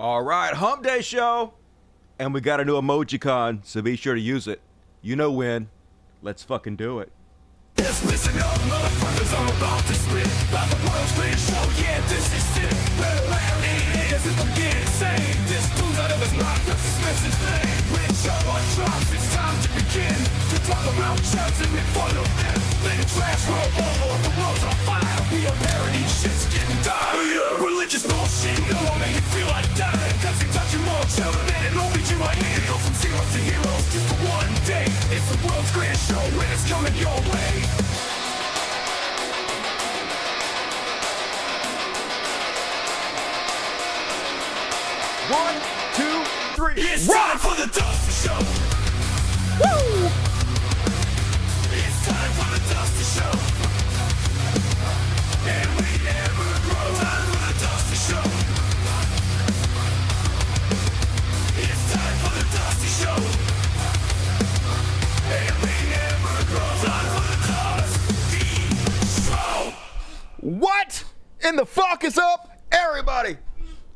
All right, Hump Day show. And we got a new emoji-con, so be sure to use it. You know when. Let's fucking do it. Yes, listen up, motherfuckers are about to split. By the world's greatest show, yeah, this is it. Melania is at the insane. This dude's out of his mind, that's expensive thing. When show on drops, it's time to begin. To talk about church and make fun of them. Let the trash roll over, the world's on fire. Be a parody, shit's getting dire. Religious bullshit, no one make you feel like dying. Cause you touch your more children and only you might need. Go from zero to heroes just for one day. It's the world's greatest show and it's coming your way. One, two, three. It's time for the Dusty Show. Woo! It's time for the Dusty Show. And we never grow. Time for the Dusty Show. It's time for the Dusty Show. And we never grow. Time for the Dusty Show. What in the fuck is up, everybody?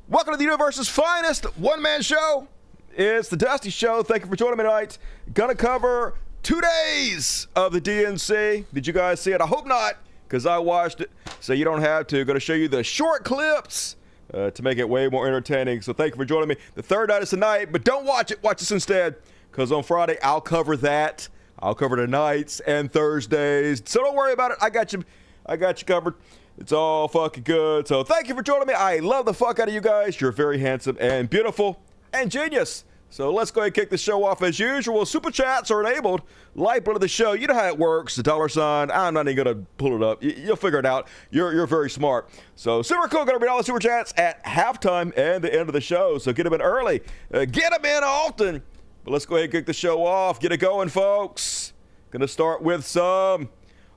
Welcome to the universe's finest one-man show. It's the Dusty Show. Thank you for joining me tonight. Gonna cover 2 days of the DNC. Did you guys see it? I hope not, because I watched it, so you don't have to. Gonna show you the short clips to make it way more entertaining. So thank you for joining me. The third night is tonight, but don't watch it. Watch this instead, because on Friday, I'll cover that. I'll cover the nights and Thursdays. So don't worry about it. I got you. I got you covered. It's all fucking good. So thank you for joining me. I love the fuck out of you guys. You're very handsome and beautiful and genius. So let's go ahead and kick the show off as usual. Super chats are enabled. Lifeblood of the show. You know how it works. The $sign. I'm not even going to pull it up. You'll figure it out. You're very smart. So super cool. Going to read all the super chats at halftime and the end of the show. So get them in early. Get them in often. But let's go ahead and kick the show off. Get it going, folks. Going to start with some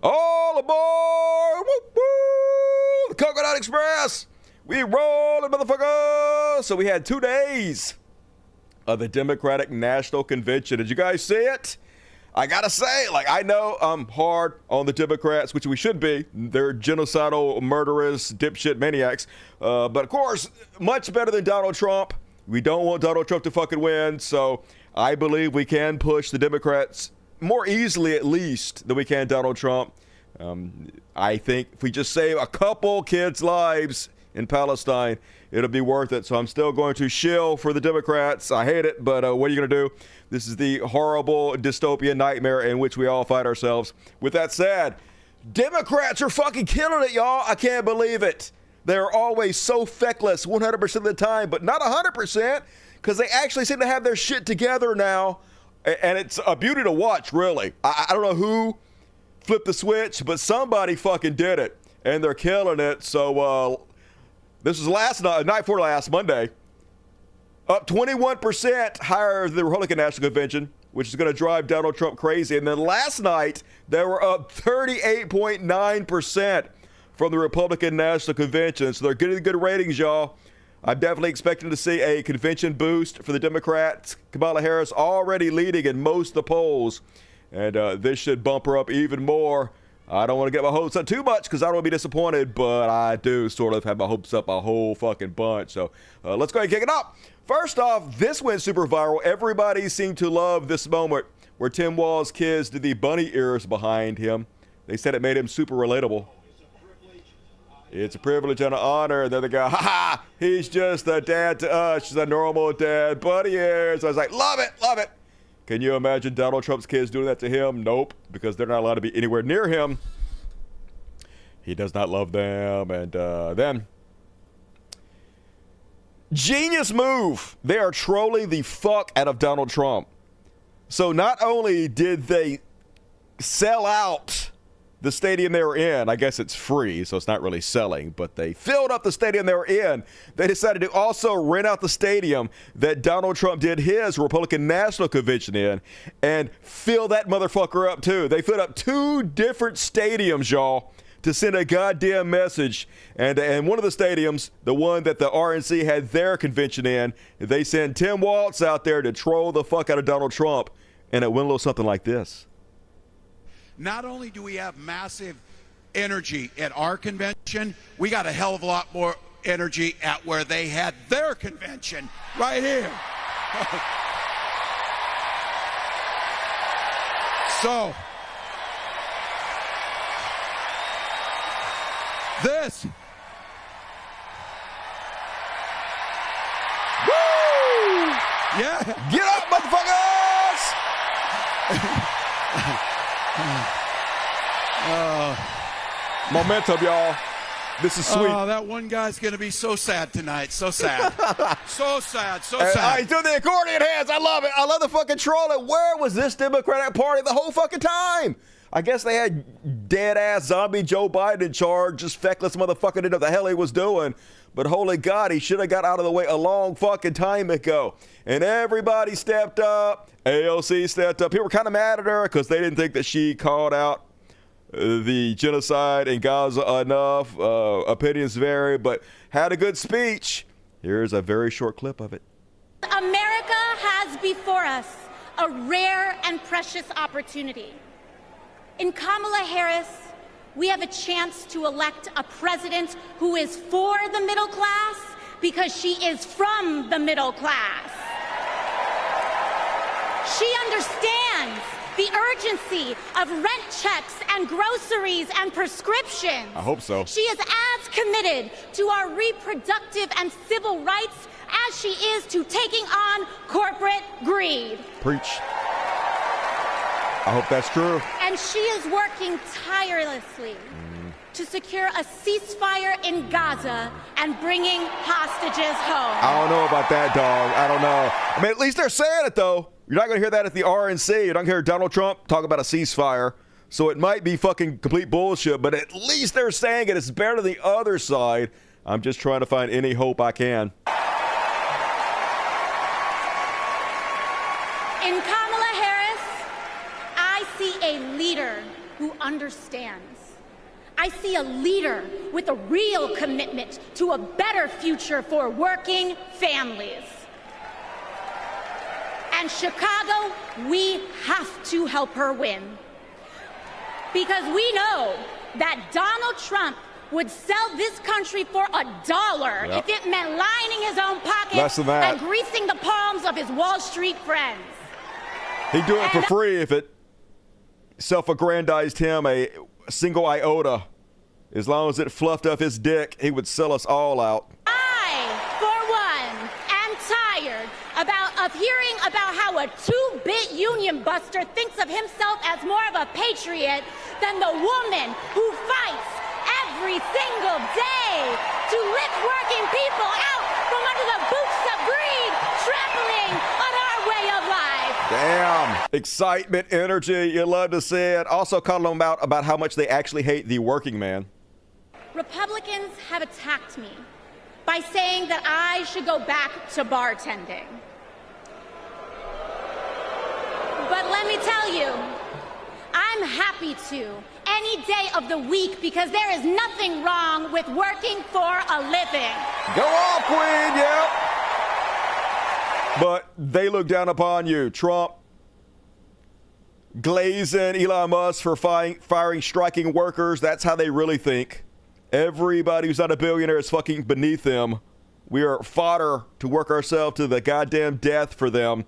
all aboard. Woo, woo. The Coconut Express. We rolling, motherfucker. So we had 2 days of the Democratic National Convention. Did you guys see it? I gotta say, I know I'm hard on the Democrats, which we should be. They're genocidal, murderous, dipshit maniacs. But of course, much better than Donald Trump. We don't want Donald Trump to fucking win. So I believe we can push the Democrats more easily, at least, than we can Donald Trump. I think if we just save a couple kids' lives in Palestine, it'll be worth it. So I'm still going to shill for the Democrats. I hate it, but what are you going to do? This is the horrible dystopian nightmare in which we all find ourselves. With that said, Democrats are fucking killing it, y'all. I can't believe it. They're always so feckless 100% of the time, but not 100%, because they actually seem to have their shit together now. And it's a beauty to watch, really. I don't know who flipped the switch, but somebody fucking did it, and they're killing it. So this was night before last, Monday, up 21% higher than the Republican National Convention, which is going to drive Donald Trump crazy. And then last night, they were up 38.9% from the Republican National Convention. So they're getting good ratings, y'all. I'm definitely expecting to see a convention boost for the Democrats. Kamala Harris already leading in most of the polls. And this should bump her up even more. I don't want to get my hopes up too much because I don't want to be disappointed, but I do sort of have my hopes up a whole fucking bunch. So let's go ahead and kick it up. First off, this went super viral. Everybody seemed to love this moment where Tim Wall's kids did the bunny ears behind him. They said it made him super relatable. It's a privilege and an honor. And then they go, ha, he's just a dad to us. She's a normal dad. Bunny ears. I was like, love it, love it. Can you imagine Donald Trump's kids doing that to him? Nope, because they're not allowed to be anywhere near him. He does not love them. And then, genius move. They are trolling the fuck out of Donald Trump. So not only did they sell out the stadium they were in, I guess it's free, so it's not really selling, but they filled up the stadium they were in. They decided to also rent out the stadium that Donald Trump did his Republican National Convention in and fill that motherfucker up too. They filled up 2 different stadiums, y'all, to send a goddamn message. And one of the stadiums, the one that the RNC had their convention in, they sent Tim Walz out there to troll the fuck out of Donald Trump, and it went a little something like this. Not only do we have massive energy at our convention, we got a hell of a lot more energy at where they had their convention right here. So, this. Woo! Yeah. Get up, motherfuckers! Momentum, y'all. This is sweet. Oh, that one guy's going to be so sad tonight. So sad. So sad. So sad. All right, do the accordion hands. I love it. I love the fucking trolling. Where was this Democratic Party the whole fucking time? I guess they had dead-ass zombie Joe Biden in charge, just feckless motherfucker didn't know what the hell he was doing. But holy God, he should have got out of the way a long fucking time ago. And everybody stepped up. AOC stepped up. People were kind of mad at her because they didn't think that she called out the genocide in Gaza enough. Opinions vary, but had a good speech. Here's a very short clip of it. America has before us a rare and precious opportunity. In Kamala Harris, we have a chance to elect a president who is for the middle class because she is from the middle class. She understands the urgency of rent checks and groceries and prescriptions. I hope so. She is as committed to our reproductive and civil rights as she is to taking on corporate greed. Preach. I hope that's true. And she is working tirelessly to secure a ceasefire in Gaza and bringing hostages home. I don't know about that, dog. I don't know. I mean, at least they're saying it, though. You're not going to hear that at the RNC. You're not going to hear Donald Trump talk about a ceasefire. So it might be fucking complete bullshit, but at least they're saying it. It's better than the other side. I'm just trying to find any hope I can. In Kamala Harris, I see a leader who understands. I see a leader with a real commitment to a better future for working families. And Chicago, we have to help her win. Because we know that Donald Trump would sell this country for $1 if it meant lining his own pockets Less than that. and greasing the palms of his Wall Street friends. He'd do it for free if it self-aggrandized him a single iota. As long as it fluffed up his dick, he would sell us all out. I, for one, am tired of hearing about how a two-bit union buster thinks of himself as more of a patriot than the woman who fights every single day to lift working people out from under the boots of greed, trampling on our way of life. Damn. Excitement, energy. You love to see it. Also calling them out about how much they actually hate the working man. Republicans have attacked me by saying that I should go back to bartending. But let me tell you, I'm happy to any day of the week because there is nothing wrong with working for a living. Go off, Queen, yeah. But they look down upon you. Trump glazing Elon Musk for firing striking workers. That's how they really think. Everybody who's not a billionaire is fucking beneath them. We are fodder to work ourselves to the goddamn death for them.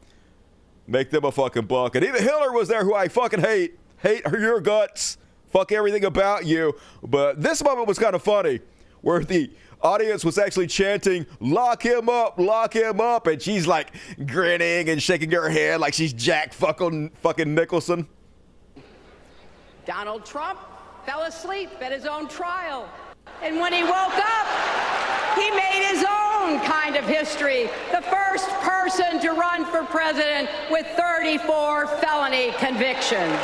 Make them a fucking buck. And even Hillary was there, who I fucking hate. Hate your guts. Fuck everything about you. But this moment was kind of funny, where the audience was actually chanting, lock him up, and she's like grinning and shaking her head like she's Jack fucking Nicholson. Donald Trump fell asleep at his own trial. And when he woke up, he made his own kind of history. The first person to run for president with 34 felony convictions.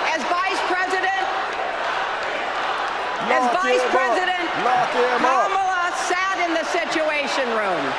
As vice president, Kamala sat in the Situation Room.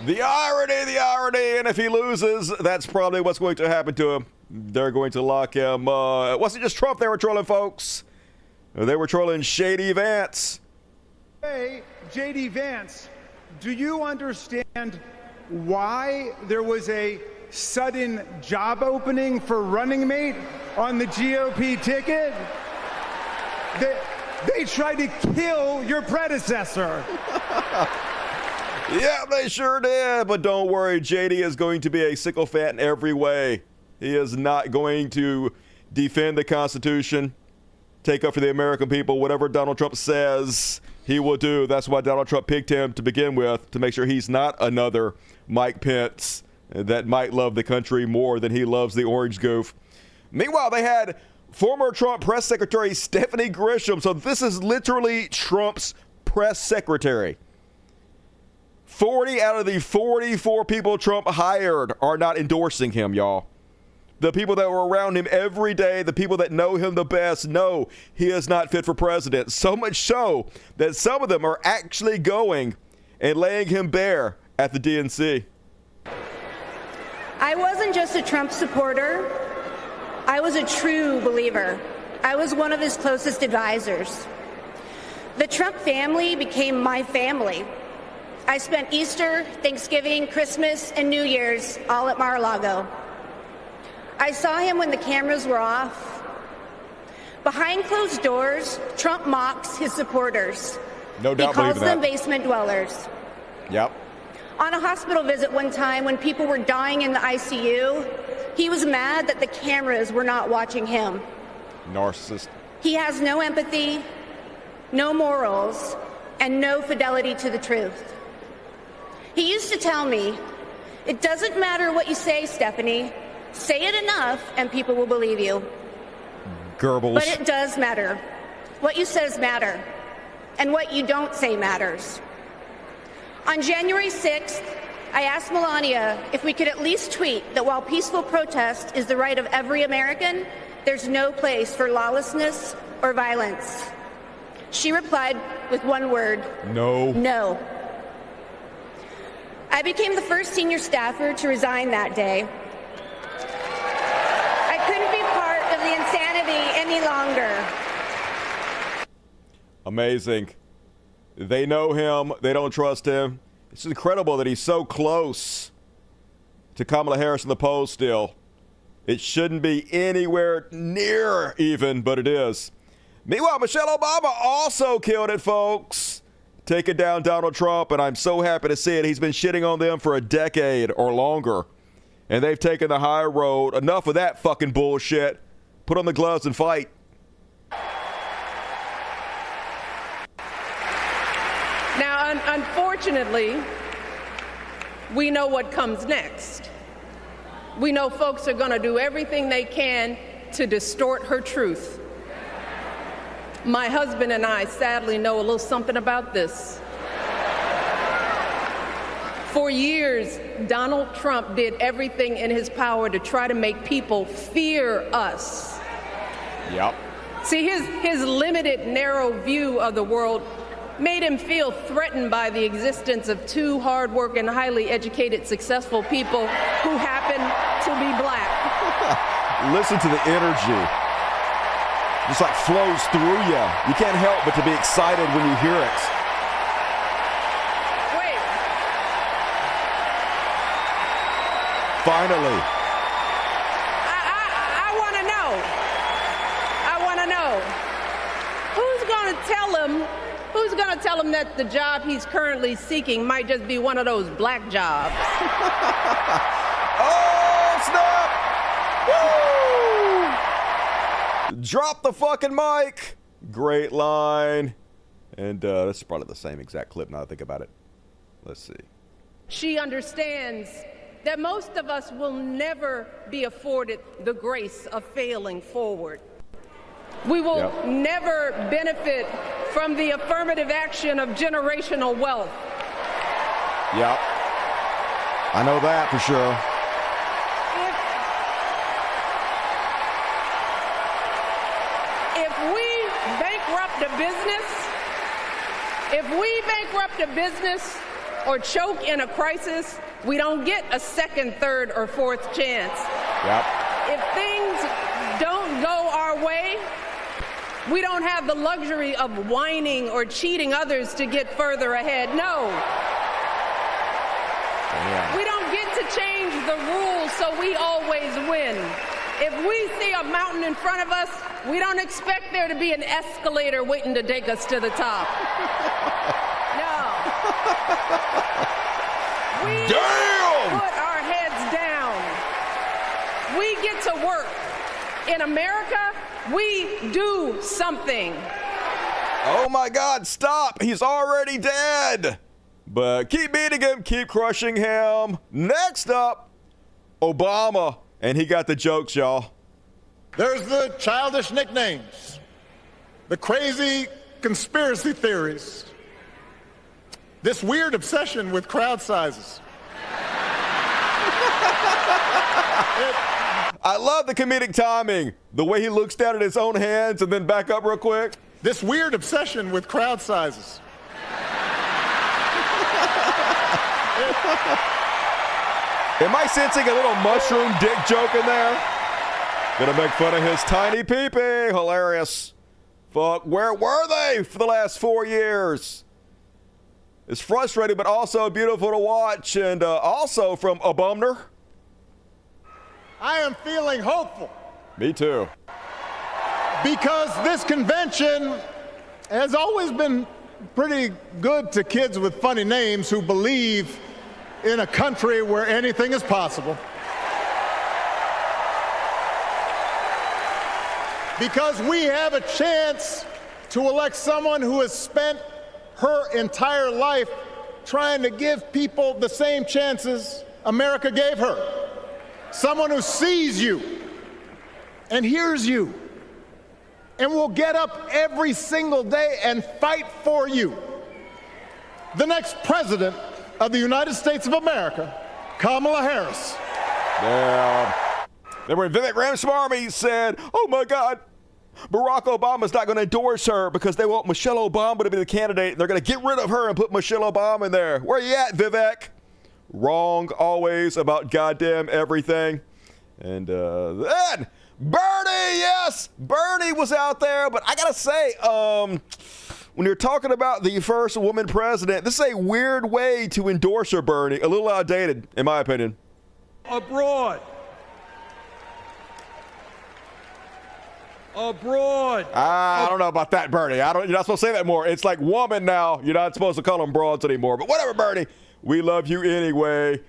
The irony. And if he loses, that's probably what's going to happen to him. They're going to lock him. It wasn't just Trump they were trolling, folks. They were trolling Shady Vance. Hey, J.D. Vance, do you understand why there was a sudden job opening for running mate on the GOP ticket? They tried to kill your predecessor. Yeah, they sure did. But don't worry, JD is going to be a sycophant in every way. He is not going to defend the Constitution, take up for the American people. Whatever Donald Trump says, he will do. That's why Donald Trump picked him to begin with, to make sure he's not another Mike Pence that might love the country more than he loves the orange goof. Meanwhile, they had former Trump press secretary Stephanie Grisham. So this is literally Trump's press secretary. 40 out of the 44 people Trump hired are not endorsing him, y'all. The people that were around him every day, the people that know him the best, know he is not fit for president. So much so that some of them are actually going and laying him bare at the DNC. I wasn't just a Trump supporter. I was a true believer. I was one of his closest advisors. The Trump family became my family. I spent Easter, Thanksgiving, Christmas, and New Year's all at Mar-a-Lago. I saw him when the cameras were off. Behind closed doors, Trump mocks his supporters. No doubt. He calls them basement dwellers. Yep. On a hospital visit one time when people were dying in the ICU, he was mad that the cameras were not watching him. Narcissist. He has no empathy, no morals, and no fidelity to the truth. He used to tell me, "It doesn't matter what you say, Stephanie. Say it enough and people will believe you." Goebbels. But it does matter. What you says matter. And what you don't say matters. On January 6th, I asked Melania if we could at least tweet that while peaceful protest is the right of every American, there's no place for lawlessness or violence. She replied with one word. No. No. I became the first senior staffer to resign that day. I couldn't be part of the insanity any longer. Amazing. They know him. They don't trust him. It's incredible that he's so close to Kamala Harris in the polls still. It shouldn't be anywhere near even, but it is. Meanwhile, Michelle Obama also killed it, folks. Taking down Donald Trump, and I'm so happy to see it. He's been shitting on them for a decade or longer, and they've taken the high road. Enough of that fucking bullshit. Put on the gloves and fight. Now, unfortunately, we know what comes next. We know folks are going to do everything they can to distort her truth. My husband and I sadly know a little something about this. For years, Donald Trump did everything in his power to try to make people fear us. Yep. See, his limited, narrow view of the world made him feel threatened by the existence of two hard-working, highly educated, successful people who happen to be black. Listen to the energy. Just like flows through you. You can't help but to be excited when you hear it. Wait. Finally. I want to know. I want to know. Who's going to tell him that the job he's currently seeking might just be one of those black jobs? Oh, snap! Woo! Drop the fucking mic. Great line. And that's probably the same exact clip now that I think about it. Let's see. She understands that most of us will never be afforded the grace of failing forward. We will never benefit from the affirmative action of generational wealth. Yep. I know that for sure. If we bankrupt a business, or choke in a crisis, we don't get a second, third, or fourth chance. Yep. If things don't go our way, we don't have the luxury of whining or cheating others to get further ahead. No. Damn. We don't get to change the rules so we always win. If we see a mountain in front of us, we don't expect there to be an escalator waiting to take us to the top. No. We put our heads down. We get to work. In America, we do something. Oh my God, stop. He's already dead. But keep beating him, keep crushing him. Next up, Obama. And he got the jokes, y'all. There's the childish nicknames, the crazy conspiracy theories, this weird obsession with crowd sizes. I love the comedic timing, the way he looks down at his own hands and then back up real quick. This weird obsession with crowd sizes. Am I sensing a little mushroom dick joke in there? Gonna make fun of his tiny pee-pee. Hilarious. Fuck, where were they for the last 4 years? It's frustrating, but also beautiful to watch. And also from a Bumner. I am feeling hopeful. Me too. Because this convention has always been pretty good to kids with funny names who believe in a country where anything is possible. Because we have a chance to elect someone who has spent her entire life trying to give people the same chances America gave her. Someone who sees you and hears you and will get up every single day and fight for you. The next president of the United States of America, Kamala Harris. Yeah. Then when Vivek Ramaswamy said, oh my God, Barack Obama's not going to endorse her because they want Michelle Obama to be the candidate. And they're going to get rid of her and put Michelle Obama in there. Where you at, Vivek? Wrong always about goddamn everything. And then Bernie, yes, Bernie was out there. But I got to say, when you're talking about the first woman president, this is a weird way to endorse her, Bernie. A little outdated, in my opinion. Abroad. I don't know about that, Bernie. You're not supposed to say that more. It's like woman now. You're not supposed to call them broads anymore. But whatever, Bernie. We love you anyway.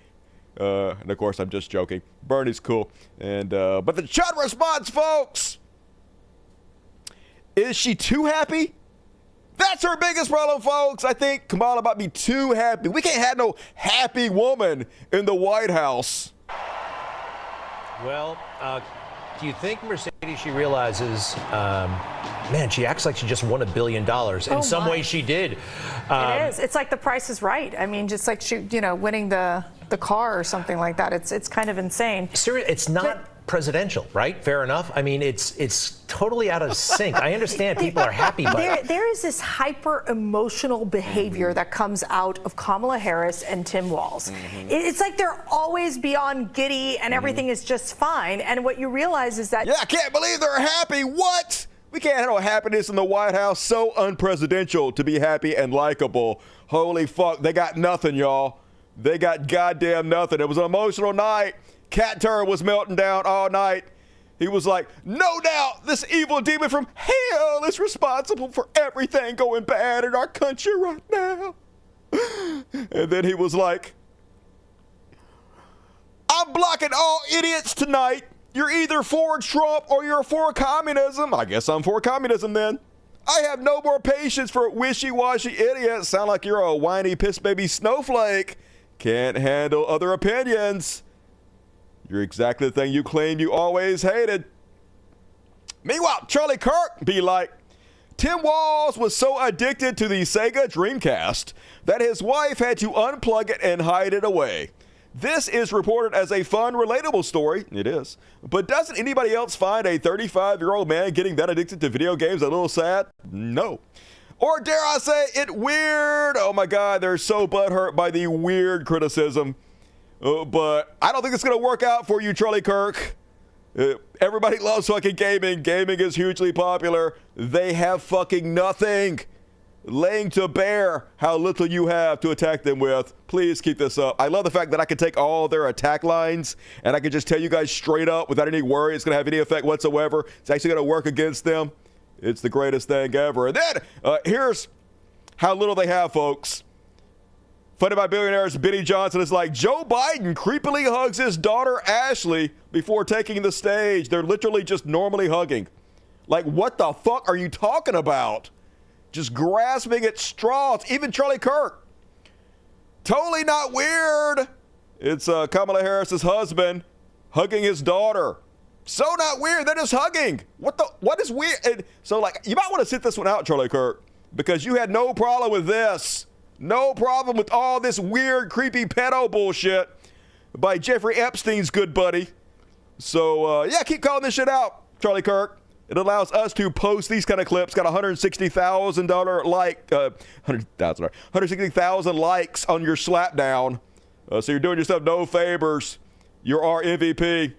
And of course, I'm just joking. Bernie's cool. And but the Chud response, folks. Is she too happy? That's her biggest problem, folks. I think Kamala might be too happy. We can't have no happy woman in the White House. Well, do you think, Mercedes, she realizes, man, she acts like she just won $1 billion. In some ways she did. It is. It's like The Price is Right. I mean, just like she, winning the car or something like that. It's kind of insane. Seriously, it's not presidential, right? Fair enough. I mean, it's totally out of sync. I understand people are happy, but there is this hyper emotional behavior that comes out of Kamala Harris and Tim Walz. It's like they're always beyond giddy and everything is just fine. And what you realize is that I can't believe they're happy. What? We can't handle happiness in the White House. So unpresidential to be happy and likable. Holy fuck, they got nothing, y'all. They got goddamn nothing. It was an emotional night. Cat Turner was melting down all night. He was like, no doubt this evil demon from hell is responsible for everything going bad in our country right now. And then he was like, I'm blocking all idiots tonight. You're either for Trump or you're for communism. I guess I'm for communism then. I have no more patience for wishy-washy idiots. Sound like you're a whiny piss baby snowflake. Can't handle other opinions. You're exactly the thing you claimed you always hated. Meanwhile, Charlie Kirk be like, Tim Walz was so addicted to the Sega Dreamcast that his wife had to unplug it and hide it away. This is reported as a fun, relatable story. It is. But doesn't anybody else find a 35-year-old man getting that addicted to video games a little sad? No. Or dare I say it weird? Oh my God, they're so butthurt by the weird criticism. But I don't think it's going to work out for you, Charlie Kirk. Everybody loves fucking gaming. Gaming is hugely popular. They have fucking nothing, laying to bear how little you have to attack them with. Please keep this up. I love the fact that I can take all their attack lines and I can just tell you guys straight up without any worry it's going to have any effect whatsoever. It's actually going to work against them. It's the greatest thing ever. And then here's how little they have, folks. Funded by billionaires, Benny Johnson is like, Joe Biden creepily hugs his daughter Ashley before taking the stage. They're literally just normally hugging. Like, what the fuck are you talking about? Just grasping at straws. Even Charlie Kirk. Totally not weird. It's Kamala Harris's husband hugging his daughter. So not weird. They're just hugging. What is weird? And so, like, you might want to sit this one out, Charlie Kirk, because you had no problem with this. No problem with all this weird, creepy pedo bullshit by Jeffrey Epstein's good buddy. So, yeah, keep calling this shit out, Charlie Kirk. It allows us to post these kind of clips. Got $160,000 likes on your slapdown. So you're doing yourself no favors. You're our MVP.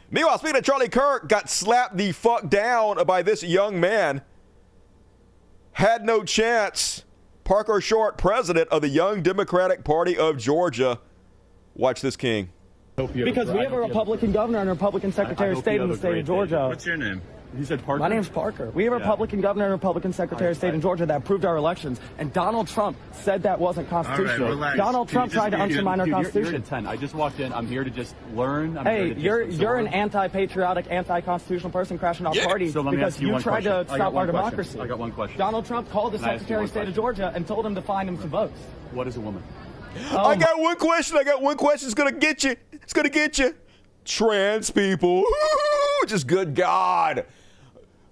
Meanwhile, speaking of Charlie Kirk, got slapped the fuck down by this young man. Had no chance. Parker Short, president of the Young Democratic Party of Georgia. Watch this, King. Because we have a Republican governor and a Republican secretary of state in the state of Georgia. What's your name? You said Parker? My name's Parker. We have a Republican governor and a Republican secretary of state in Georgia that approved our elections, and Donald Trump said that wasn't constitutional. Right, Donald Trump tried to undermine our Constitution. You're at 10. I just walked in. I'm here to just learn. Hey, you're an anti-patriotic, anti-constitutional person crashing off parties because you tried to stop our democracy. I got one question. Donald Trump called the secretary of state of Georgia and told him to find him some votes. What is a woman? I got one question. It's going to get you. It's going to get you. Trans people. Just good God.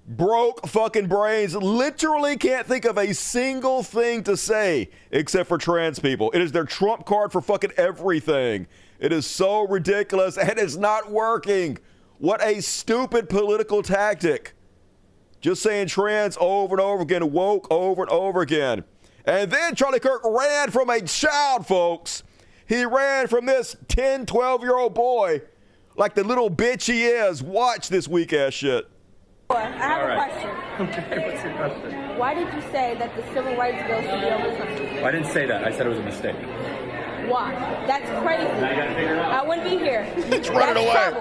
Broke fucking brains. Literally can't think of a single thing to say except for trans people. It is their trump card for fucking everything. It is so ridiculous and it's not working. What a stupid political tactic. Just saying trans over and over again, woke over and over again. And then Charlie Kirk ran from a child, folks. He ran from this 10, 12-year-old boy like the little bitch he is. Watch this weak-ass shit. I have a question. Okay, what's your question? Why did you say that the civil rights bill should be overturned? I didn't say that. I said it was a mistake. Why? That's crazy. Now you gotta figure it out. I wouldn't be here. He's running away.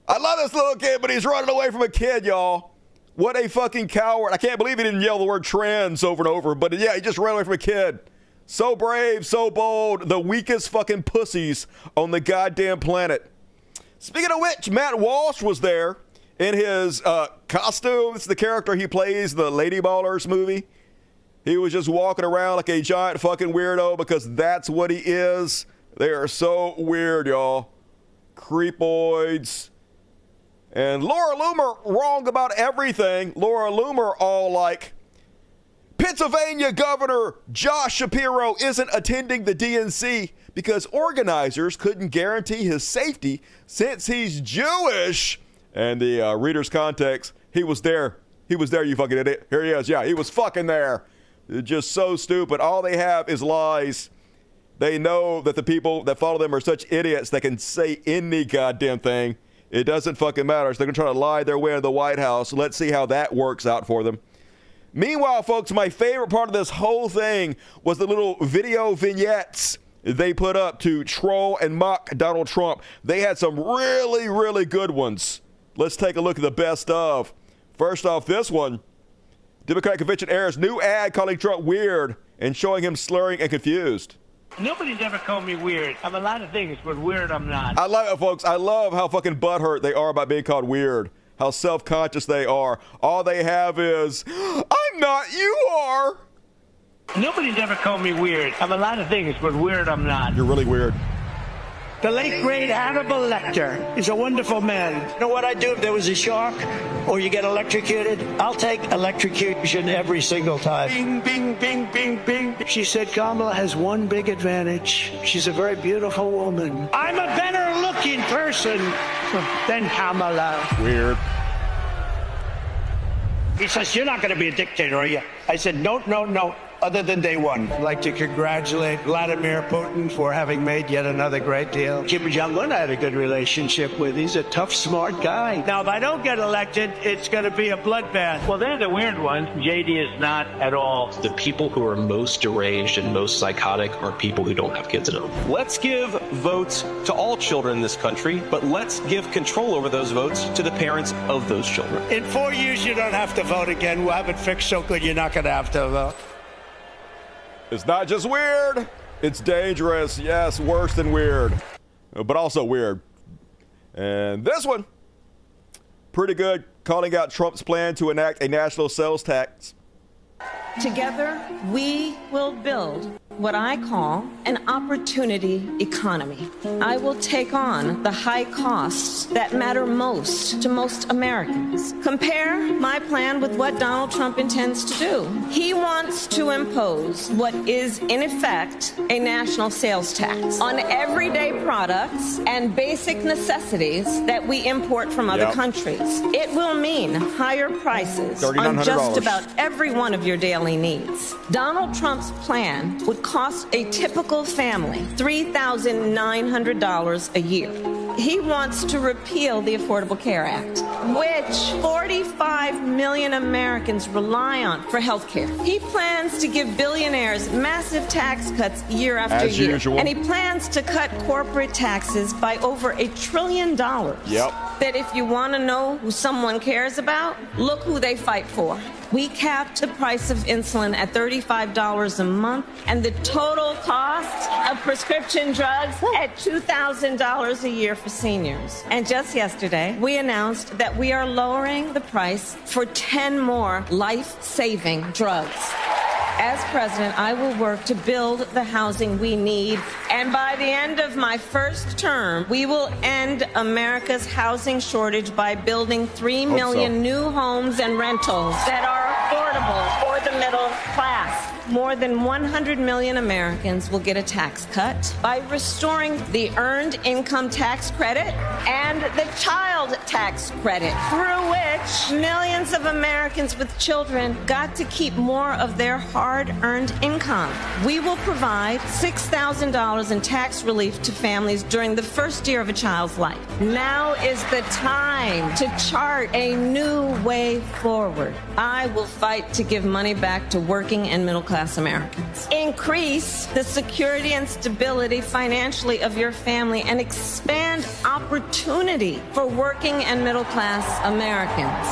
I love this little kid, but he's running away from a kid, y'all. What a fucking coward. I can't believe he didn't yell the word trans over and over, but yeah, he just ran away from a kid. So brave, so bold, the weakest fucking pussies on the goddamn planet. Speaking of which, Matt Walsh was there in his costume. It's the character he plays, the Lady Ballers movie. He was just walking around like a giant fucking weirdo because that's what he is. They are so weird, y'all. Creepoids. And Laura Loomer wrong about everything. Laura Loomer all like, Pennsylvania Governor Josh Shapiro isn't attending the DNC because organizers couldn't guarantee his safety since he's Jewish. And the reader's context, he was there. He was there, you fucking idiot. Here he is. Yeah, he was fucking there. Just so stupid. All they have is lies. They know that the people that follow them are such idiots that can say any goddamn thing. It doesn't fucking matter. So they're going to try to lie their way into the White House. Let's see how that works out for them. Meanwhile, folks, my favorite part of this whole thing was the little video vignettes they put up to troll and mock Donald Trump. They had some really, really good ones. Let's take a look at the best of. First off, this one. Democratic convention airs new ad calling Trump weird and showing him slurring and confused. Nobody's ever called me weird. I'm a lot of things, but weird I'm not. I love it, folks. I love how fucking butthurt they are about being called weird. How self-conscious they are. All they have is, I'm not, you are. Nobody's ever called me weird. I'm a lot of things, but weird I'm not. You're really weird. The late, great Hannibal Lecter is a wonderful man. You know what I'd do if there was a shark or you get electrocuted? I'll take electrocution every single time. Bing, bing, bing, bing, bing. She said Kamala has one big advantage. She's a very beautiful woman. I'm a better looking person than Kamala. Weird. He says, you're not going to be a dictator, are you? I said, no, no, no. Other than day one. I'd like to congratulate Vladimir Putin for having made yet another great deal. Kim Jong-un I had a good relationship with. He's a tough, smart guy. Now, if I don't get elected, it's going to be a bloodbath. Well, they're the weird ones. JD is not at all. The people who are most deranged and most psychotic are people who don't have kids at home. Let's give votes to all children in this country, but let's give control over those votes to the parents of those children. In 4 years, you don't have to vote again. We'll have it fixed so good you're not going to have to vote. It's not just weird, it's dangerous. Yes, worse than weird, but also weird. And this one, pretty good, calling out Trump's plan to enact a national sales tax. Together, we will build what I call an opportunity economy. I will take on the high costs that matter most to most Americans. Compare my plan with what Donald Trump intends to do. He wants to impose what is, in effect, a national sales tax on everyday products and basic necessities that we import from other countries. It will mean higher prices on just about every one of your daily needs. Donald Trump's plan would cost a typical family $3,900 a year. He wants to repeal the Affordable Care Act, which 45 million Americans rely on for health care. He plans to give billionaires massive tax cuts year after year. Usual. And he plans to cut corporate taxes by over $1 trillion. Yep. That if you want to know who someone cares about, look who they fight for. We capped the price of insulin at $35 a month and the total cost of prescription drugs at $2,000 a year for seniors. And just yesterday, we announced that we are lowering the price for 10 more life-saving drugs. As president, I will work to build the housing we need, and by the end of my first term, we will end America's housing shortage by building 3 million new homes and rentals that are affordable for the middle class. More than 100 million Americans will get a tax cut by restoring the Earned Income Tax Credit and the Child Tax Credit, through which millions of Americans with children got to keep more of their hard-earned income. We will provide $6,000 in tax relief to families during the first year of a child's life. Now is the time to chart a new way forward. I will fight to give money back to working and middle-class Americans. Increase the security and stability financially of your family and expand opportunity for working and middle-class Americans.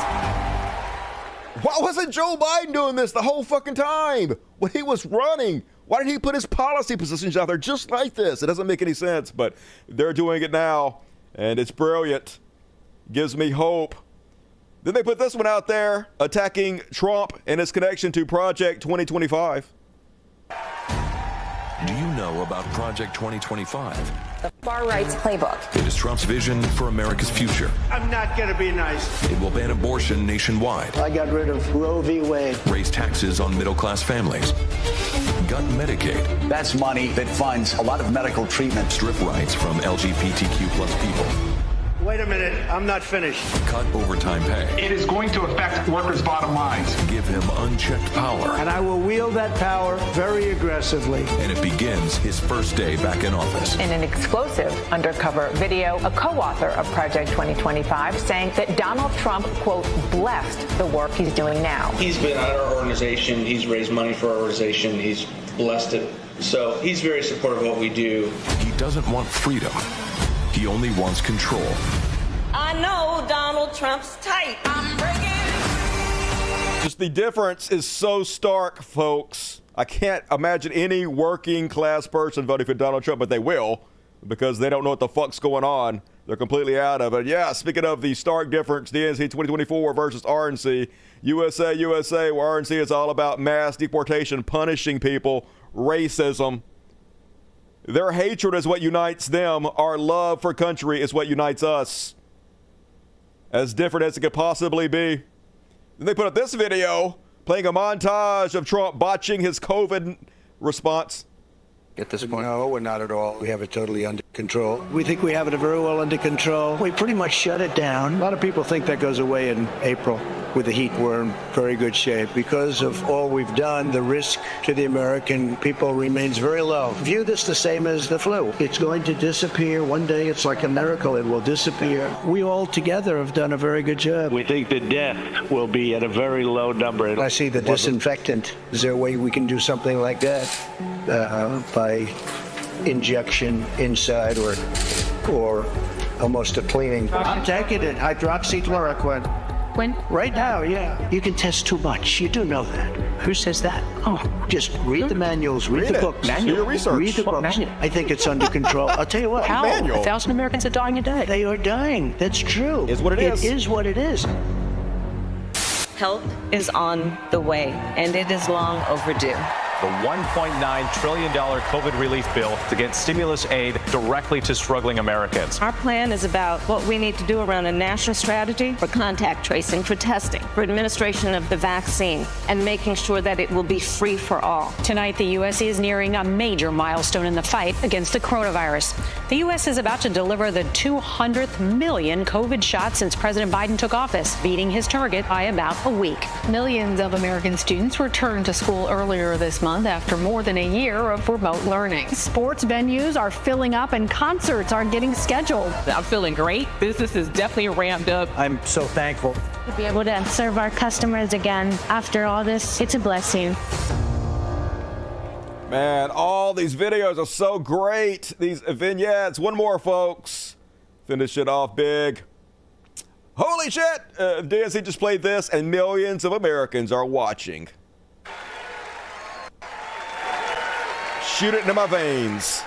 Why wasn't Joe Biden doing this the whole fucking time when he was running? Why did he put his policy positions out there just like this? It doesn't make any sense, but they're doing it now, and it's brilliant. Gives me hope. Then they put this one out there, attacking Trump and his connection to Project 2025. Do you know about Project 2025? The far-right's playbook. It is Trump's vision for America's future. I'm not going to be nice. It will ban abortion nationwide. I got rid of Roe v. Wade. Raise taxes on middle-class families. Gut Medicaid. That's money that funds a lot of medical treatment. Strip rights from LGBTQ plus people. Wait a minute, I'm not finished. Cut overtime pay. It is going to affect workers' bottom lines. Give him unchecked power. And I will wield that power very aggressively. And it begins his first day back in office. In an explosive undercover video, a co-author of Project 2025 saying that Donald Trump, quote, blessed the work he's doing now. He's been at our organization. He's raised money for our organization. He's blessed it. So he's very supportive of what we do. He doesn't want freedom. He only wants control. I know Donald Trump's tight. I'm breaking. Just the difference is so stark, folks. I can't imagine any working class person voting for Donald Trump, but they will, because they don't know what the fuck's going on. They're completely out of it. Yeah, speaking of the stark difference, DNC 2024 versus RNC, USA, where RNC is all about mass deportation, punishing people, racism. Their hatred is what unites them. Our love for country is what unites us. As different as it could possibly be. Then they put up this video playing a montage of Trump botching his COVID response. At this point, no, we're not at all. We have it totally under control. We think we have it very well under control. We pretty much shut it down. A lot of people think that goes away in April. with the heat, we're in very good shape. Because of all we've done, the risk to the American people remains very low. View this the same as the flu. It's going to disappear. One day, it's like a miracle. It will disappear. We all together have done a very good job. We think the death will be at a very low number. I see the disinfectant. Is there a way we can do something like that by injection inside or almost a cleaning? I'm taking it. Hydroxychloroquine. When? Right now, yeah. You can test too much. You do know that. Who says that? Oh, just read the manuals, read the books. Do your research. Read the books. Manual? I think it's under control. I'll tell you what. How? Manual. 1,000 Americans are dying a day. They are dying. That's true. Is what it is. It is what it is. Help is on the way, and it is long overdue. The $1.9 trillion COVID relief bill to get stimulus aid directly to struggling Americans. Our plan is about what we need to do around a national strategy for contact tracing, for testing, for administration of the vaccine, and making sure that it will be free for all. Tonight, the U.S. is nearing a major milestone in the fight against the coronavirus. The U.S. is about to deliver the 200th million COVID shots since President Biden took office, beating his target by about a week. Millions of American students returned to school earlier this month after more than a year of remote learning. Sports venues are filling up and concerts are getting scheduled. I'm feeling great. Business is definitely ramped up. I'm so thankful. To be able to serve our customers again after all this, it's a blessing. Man, all these videos are so great. These vignettes. One more, folks. Finish it off big. Holy shit! DNC just played this, and millions of Americans are watching. Shoot it into my veins.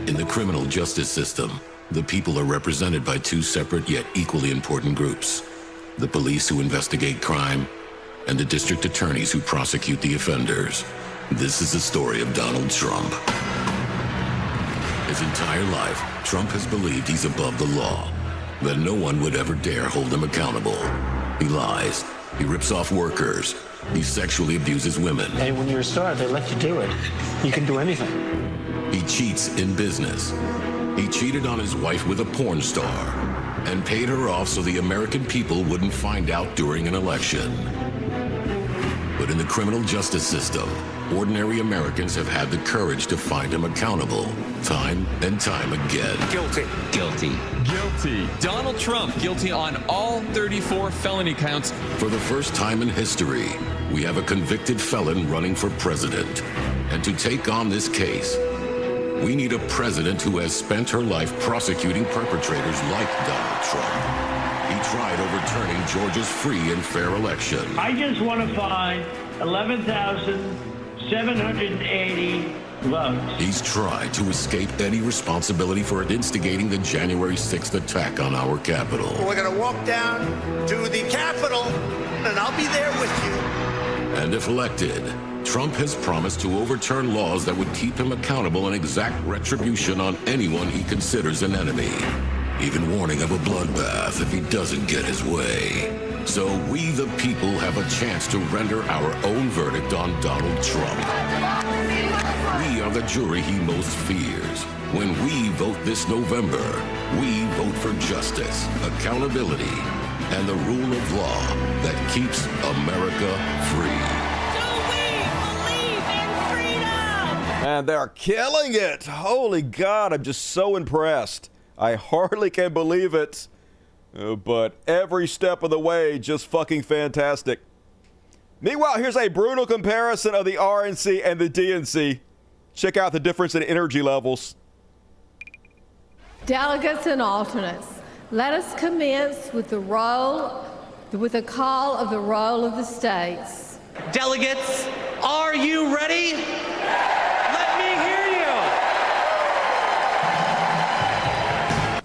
In the criminal justice system, the people are represented by two separate yet equally important groups: the police who investigate crime and the district attorneys who prosecute the offenders. This is the story of Donald Trump. His entire life, Trump has believed he's above the law, that no one would ever dare hold him accountable. He lies. He rips off workers. He sexually abuses women. Hey, when you're a star, they let you do it. You can do anything. He cheats in business. He cheated on his wife with a porn star and paid her off so the American people wouldn't find out during an election. But in the criminal justice system, ordinary Americans have had the courage to find him accountable, time and time again. Guilty. Guilty. Guilty. Donald Trump guilty on all 34 felony counts. For the first time in history, we have a convicted felon running for president. And to take on this case, we need a president who has spent her life prosecuting perpetrators like Donald Trump. He tried overturning Georgia's free and fair election. I just want to find 11,780 votes. He's tried to escape any responsibility for instigating the January 6th attack on our Capitol. We're going to walk down to the Capitol, and I'll be there with you. And if elected, Trump has promised to overturn laws that would keep him accountable and exact retribution on anyone he considers an enemy, even warning of a bloodbath if he doesn't get his way. So we, the people, have a chance to render our own verdict on Donald Trump. We are the jury he most fears. When we vote this November, we vote for justice, accountability, and the rule of law that keeps America free. Man, they're killing it. Holy God, I'm just so impressed. I hardly can believe it. But every step of the way, just fucking fantastic. Meanwhile, here's a brutal comparison of the RNC and the DNC. Check out the difference in energy levels. Delegates and alternates, let us commence with the call of the roll of the states. Delegates, are you ready? Let me hear you.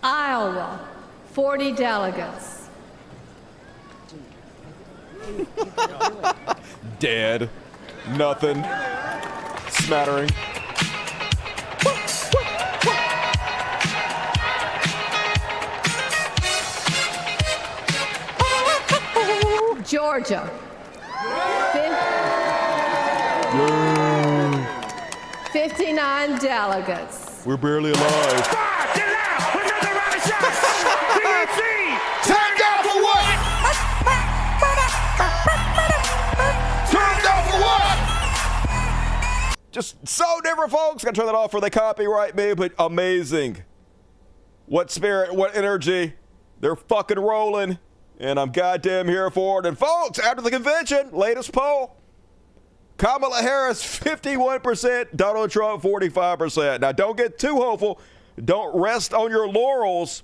Iowa, 40 delegates. Dead. Nothing. Smattering. Georgia. 59 delegates. We're barely alive. Get out! Another round of shots! DNC! Tango for what? Just so different, folks. Got to turn that off before they copyright me, but amazing. What spirit, what energy. They're fucking rolling, and I'm goddamn here for it. And folks, after the convention, latest poll, Kamala Harris 51%, Donald Trump 45%. Now, don't get too hopeful. Don't rest on your laurels.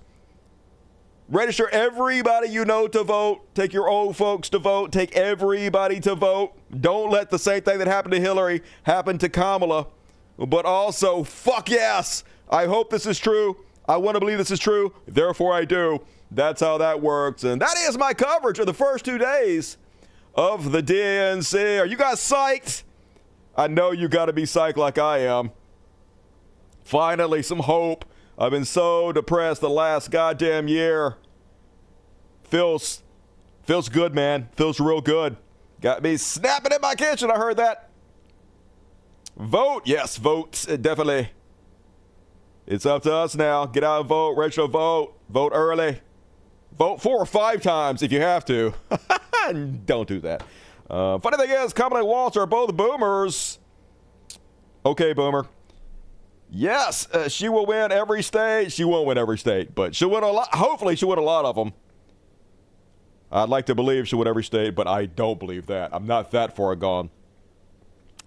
Register everybody you know to vote. Take your old folks to vote. Take everybody to vote. Don't let the same thing that happened to Hillary happen to Kamala. But also, fuck yes. I hope this is true. I want to believe this is true. Therefore, I do. That's how that works. And that is my coverage of the first 2 days of the DNC. Are you guys psyched? I know you got to be psyched like I am. Finally, some hope. I've been so depressed the last goddamn year. Feels good, man. Feels real good. Got me snapping in my kitchen. I heard that. Vote. Yes, vote. Definitely. It's up to us now. Get out and vote. Register to vote. Vote early. Vote 4 or 5 times if you have to. Don't do that. Funny thing is, Kamala and Walter are both boomers. Okay, boomer. Yes, she will win every state. She won't win every state, but she'll win a lot. Hopefully, she'll win a lot of them. I'd like to believe she'll win every state, but I don't believe that. I'm not that far gone.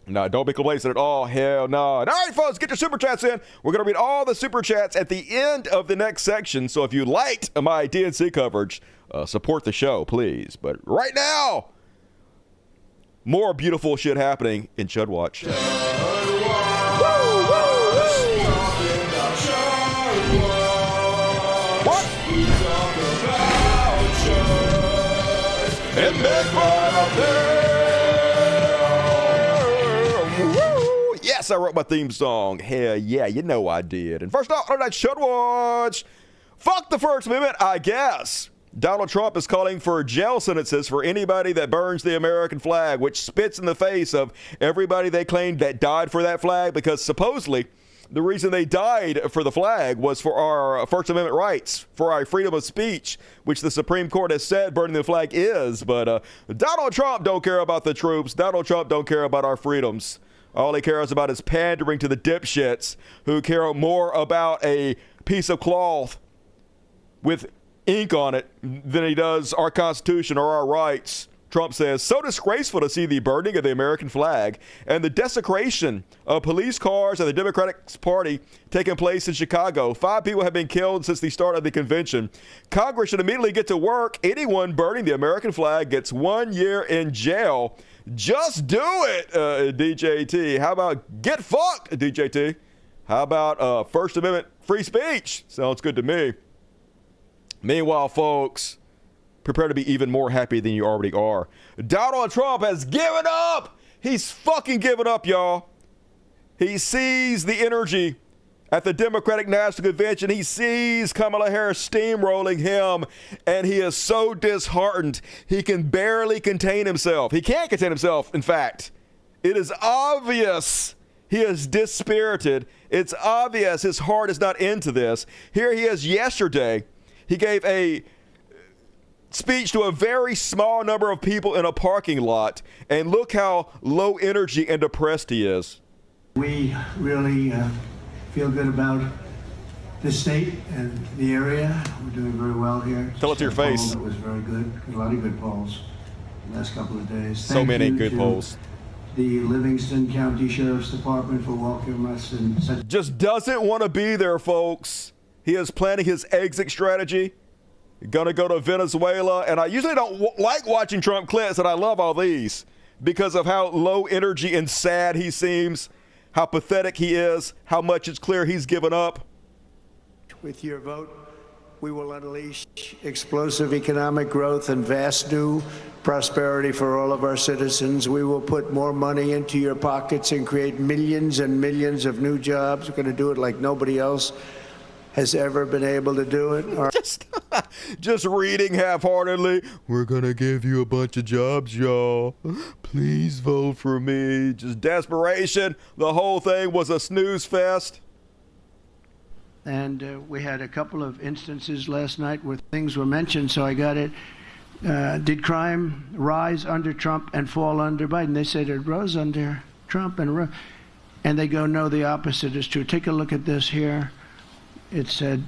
No, don't be complacent at all. Hell no. All right, folks, get your super chats in. We're going to read all the super chats at the end of the next section. So if you liked my DNC coverage, support the show, please. But right now, more beautiful shit happening in Chud Watch. What? And make fun of them. Yes, I wrote my theme song. Hell yeah, you know I did. And first off, on that Chud Watch, fuck the First Amendment, I guess. Donald Trump is calling for jail sentences for anybody that burns the American flag, which spits in the face of everybody they claimed that died for that flag, because supposedly the reason they died for the flag was for our First Amendment rights, for our freedom of speech, which the Supreme Court has said burning the flag is. But Donald Trump don't care about the troops. Donald Trump don't care about our freedoms. All he cares about is pandering to the dipshits who care more about a piece of cloth with ink on it than he does our Constitution or our rights. Trump says, so disgraceful to see the burning of the American flag and the desecration of police cars and the Democratic Party taking place in Chicago. 5 people have been killed since the start of the convention. Congress should immediately get to work. Anyone burning the American flag gets 1 year in jail. Just do it, DJT. How about get fucked, DJT? How about First Amendment free speech? Sounds good to me. Meanwhile, folks, prepare to be even more happy than you already are. Donald Trump has given up. He's fucking given up, y'all. He sees the energy at the Democratic National Convention. He sees Kamala Harris steamrolling him, and he is so disheartened. He can barely contain himself. He can't contain himself, in fact. It is obvious he is dispirited. It's obvious his heart is not into this. Here he is yesterday. He gave a speech to a very small number of people in a parking lot, and look how low energy and depressed he is. We really feel good about the state and the area. We're doing very well here. Tell it to your face. It was very good. A lot of good polls the last couple of days. So many good polls. The Livingston County Sheriff's Department for welcoming us in such. Just doesn't want to be there, folks. He is planning his exit strategy. Gonna go to Venezuela. And I usually don't like watching Trump clips, and I love all these because of how low energy and sad he seems, how pathetic he is, how much it's clear he's given up. With your vote, we will unleash explosive economic growth and vast new prosperity for all of our citizens. We will put more money into your pockets and create millions and millions of new jobs. We're going to do it like nobody else has ever been able to do it. Just reading half-heartedly, we're going to give you a bunch of jobs, y'all. Please vote for me. Just desperation. The whole thing was a snooze fest. And we had a couple of instances last night where things were mentioned, so I got it. Did crime rise under Trump and fall under Biden? They said it rose under Trump and And they go, no, the opposite is true. Take a look at this here. It said,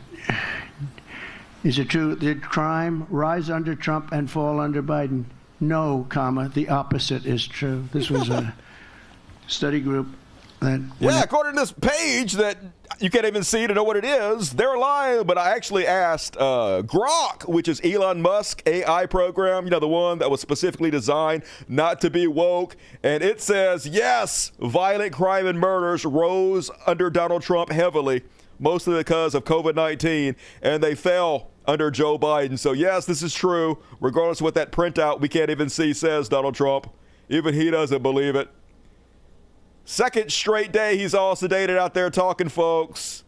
is it true? Did crime rise under Trump and fall under Biden? No, comma, the opposite is true. This was a study group that... Yeah, according to this page that you can't even see to know what it is, they're lying. But I actually asked Grok, which is Elon Musk AI program, you know, the one that was specifically designed not to be woke. And it says, yes, violent crime and murders rose under Donald Trump heavily, mostly because of COVID-19, and they fell under Joe Biden. So, yes, this is true. Regardless of what that printout we can't even see says, Donald Trump. Even he doesn't believe it. Second straight day he's all sedated out there talking, folks.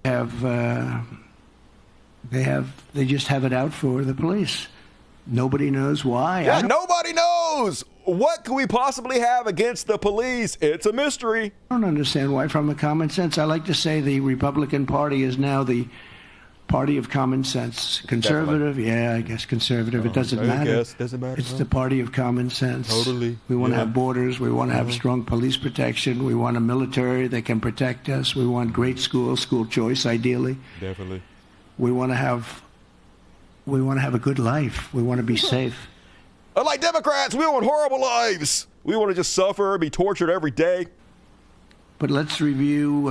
They just have it out for the police. Nobody knows why. Yeah, nobody knows. What could we possibly have against the police? It's a mystery. I don't understand why. From a common sense, I like to say the Republican Party is now the party of common sense. Conservative, definitely. Yeah, I guess conservative. It doesn't matter. Doesn't matter. It's the party of common sense. Totally. We want to have borders. We want to have strong police protection. We want a military that can protect us. We want great schools, school choice, ideally. Definitely. We want to have a good life. We want to be safe. Unlike Democrats, we want horrible lives. We want to just suffer, be tortured every day. But let's review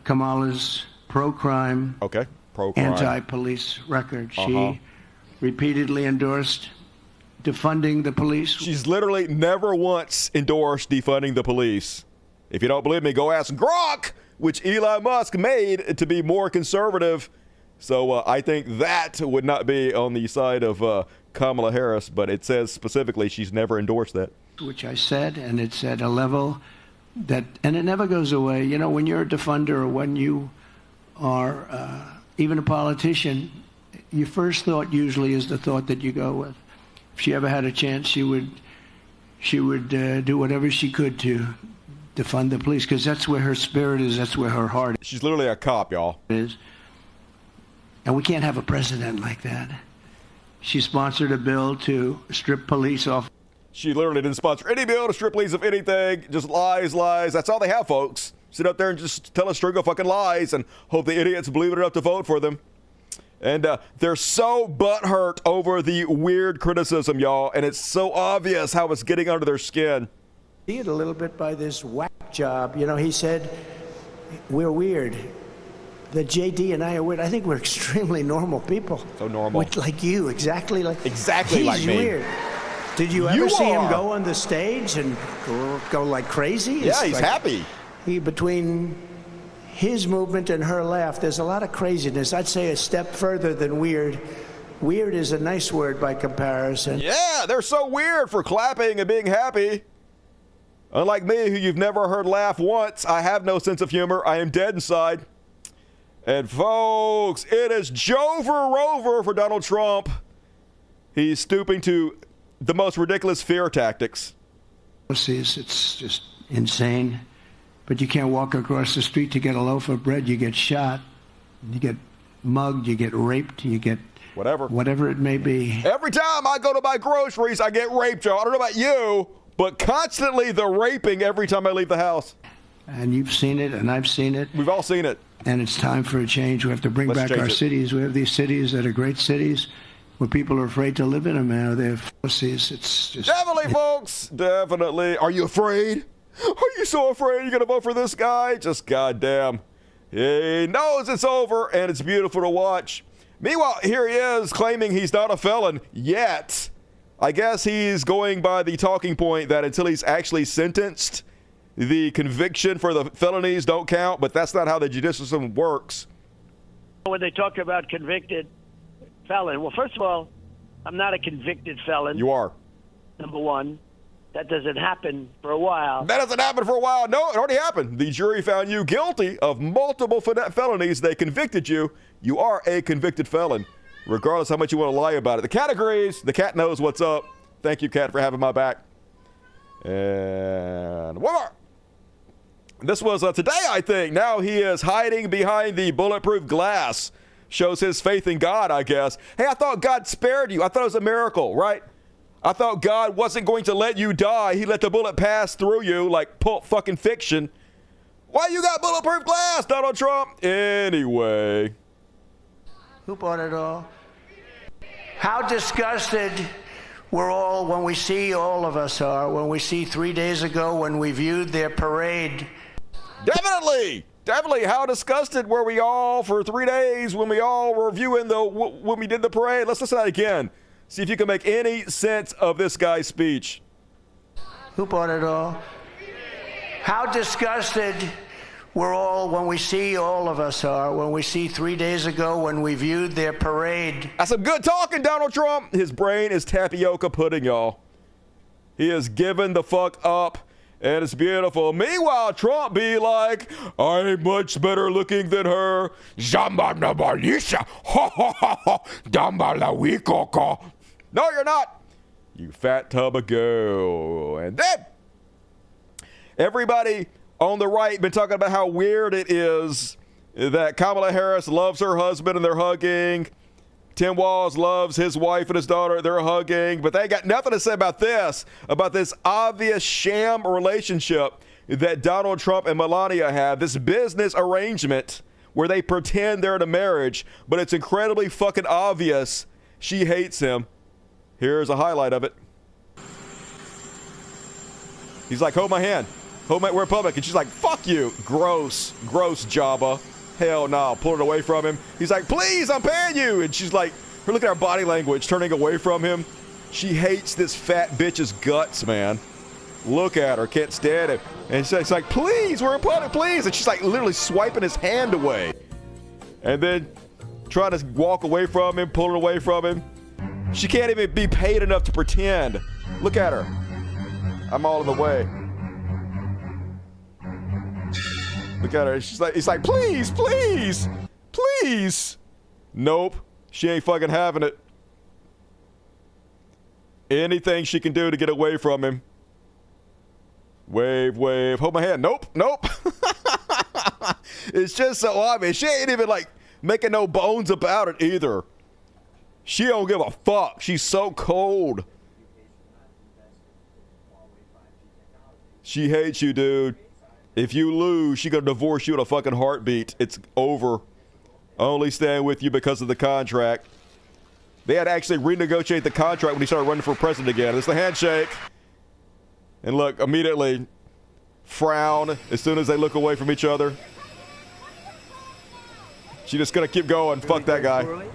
Kamala's pro-crime. Okay. Pro-crime. Anti-police record. She repeatedly endorsed defunding the police. She's literally never once endorsed defunding the police. If you don't believe me, go ask Grok, which Elon Musk made to be more conservative. So I think that would not be on the side of Kamala Harris, but it says specifically she's never endorsed that. Which I said, and it's at a level that, and it never goes away. You know, when you're a defunder or when you are even a politician, your first thought usually is the thought that you go with. If she ever had a chance, she would do whatever she could to defund the police, because that's where her spirit is, that's where her heart is. She's literally a cop, y'all. And we can't have a president like that. She sponsored a bill to strip police off. She literally didn't sponsor any bill to strip police of anything. Just lies, lies. That's all they have, folks. Sit up there and just tell a string of fucking lies and hope the idiots believe it enough to vote for them. And they're so butthurt over the weird criticism, y'all. And it's so obvious how it's getting under their skin. See it a little bit by this whack job. You know, he said, we're weird. That JD and I are weird. I think we're extremely normal people. So normal. Like you, exactly like like me. He's weird. Did you ever see him go on the stage and go like crazy? Yeah, he's like, happy. Between his movement and her laugh, there's a lot of craziness. I'd say a step further than weird. Weird is a nice word by comparison. Yeah, they're so weird for clapping and being happy. Unlike me, who you've never heard laugh once, I have no sense of humor. I am dead inside. And folks, it is Jover Rover for Donald Trump. He's stooping to the most ridiculous fear tactics. It's just insane. But you can't walk across the street to get a loaf of bread. You get shot, you get mugged, you get raped, you get whatever it may be. Every time I go to buy groceries, I get raped, Joe. I don't know about you, but constantly the raping every time I leave the house. And you've seen it, and I've seen it. We've all seen it. And it's time for a change. We have to bring back our cities. We have these cities that are great cities where people are afraid to live in them now. They're pussies. It's just... Definitely, folks. Definitely. Are you afraid? Are you so afraid you're going to vote for this guy? Just goddamn. He knows it's over, and it's beautiful to watch. Meanwhile, here he is claiming he's not a felon yet. I guess he's going by the talking point that until he's actually sentenced, the conviction for the felonies don't count, but that's not how the judicial system works. When they talk about convicted felon, well, first of all, I'm not a convicted felon. You are. Number one. That doesn't happen for a while. That doesn't happen for a while. No, it already happened. The jury found you guilty of multiple felonies. They convicted you. You are a convicted felon, regardless how much you want to lie about it. The cat agrees. The cat knows what's up. Thank you, cat, for having my back. And one more. This was today, I think. Now he is hiding behind the bulletproof glass. Shows his faith in God, I guess. Hey, I thought God spared you. I thought it was a miracle, right? I thought God wasn't going to let you die. He let the bullet pass through you like Pulp fucking Fiction. Why you got bulletproof glass, Donald Trump? Anyway. Who bought it all? How disgusted we're all when we see, all of us are, when we see 3 days ago when we viewed their parade. Definitely how disgusted were we all for 3 days when we all were viewing when we did the parade. Let's listen to that again. See if you can make any sense of this guy's speech. Who bought it all? How disgusted we're all when we see, all of us are, when we see 3 days ago when we viewed their parade. That's some good talking, Donald Trump. His brain is tapioca pudding, y'all. He is given the fuck up, and it's beautiful. Meanwhile, Trump be like, I'm much better looking than her. No, you're not. You fat tub of goo. And then everybody on the right been talking about how weird it is that Kamala Harris loves her husband and they're hugging. Tim Walz loves his wife and his daughter, they're hugging. But they ain't got nothing to say about this obvious sham relationship that Donald Trump and Melania have, this business arrangement where they pretend they're in a marriage, but it's incredibly fucking obvious she hates him. Here's a highlight of it. He's like, hold my hand. We're in public. And she's like, fuck you. Gross Jabba. Hell no. Pull it away from him. He's like, please, I'm paying you. And she's like, look at her body language, turning away from him. She hates this fat bitch's guts, man. Look at her. Can't stand it. And she's like, please, we're in public, please. And she's like literally swiping his hand away. And then trying to walk away from him, pull it away from him. She can't even be paid enough to pretend. Look at her. I'm all in the way. Look at her. She's like, it's like, please, please, please. Nope. She ain't fucking having it. Anything she can do to get away from him. Wave, wave. Hold my hand. Nope. It's just so obvious. She ain't even like making no bones about it either. She don't give a fuck. She's so cold. She hates you, dude. If you lose, she gonna divorce you in a fucking heartbeat. It's over. Only staying with you because of the contract. They had to actually renegotiate the contract when he started running for president again. It's the handshake. And look, immediately frown as soon as they look away from each other. She's just gonna keep going. Fuck that guy.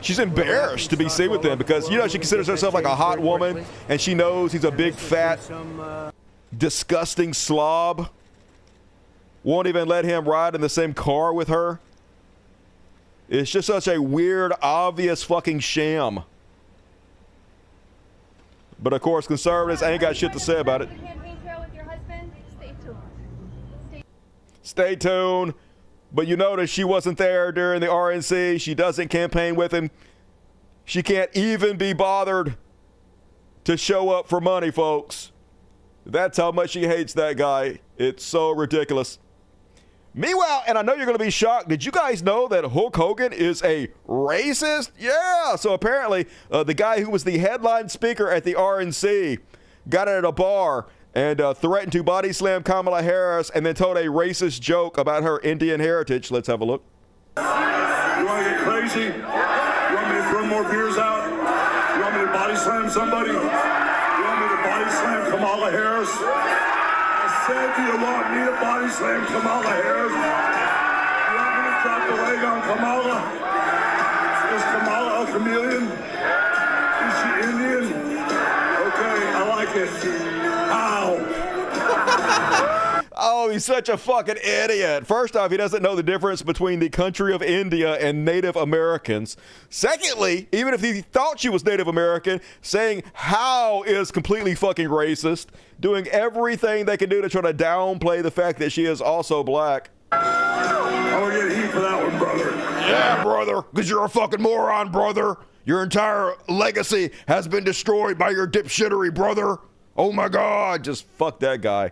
She's embarrassed to be seen with him because, you know, she considers herself like a hot woman and she knows he's a big, fat, disgusting slob. Won't even let him ride in the same car with her. It's just such a weird, obvious fucking sham. But of course, conservatives ain't got shit to say about it. Stay tuned. But you notice she wasn't there during the RNC. She doesn't campaign with him. She can't even be bothered to show up for money, folks. That's how much she hates that guy. It's so ridiculous. Meanwhile, and I know you're going to be shocked, did you guys know that Hulk Hogan is a racist? Yeah. So apparently, the guy who was the headline speaker at the RNC got it at a bar and threatened to body slam Kamala Harris and then told a racist joke about her Indian heritage. Let's have a look. You want to get crazy? You want me to throw more beers out? You want me to body slam somebody? You want me to body slam Kamala Harris? I said, do you want me to body slam Kamala Harris? You want me to drop the leg on Kamala? Is Kamala a chameleon? Is she Indian? Okay, I like it. Oh, he's such a fucking idiot. First off, he doesn't know the difference between the country of India and Native Americans. Secondly, even if he thought she was Native American, saying how is completely fucking racist, doing everything they can do to try to downplay the fact that she is also black. I'm gonna get heat for that one, brother. Yeah, brother, because you're a fucking moron, brother. Your entire legacy has been destroyed by your dipshittery, brother. Oh my God, just fuck that guy.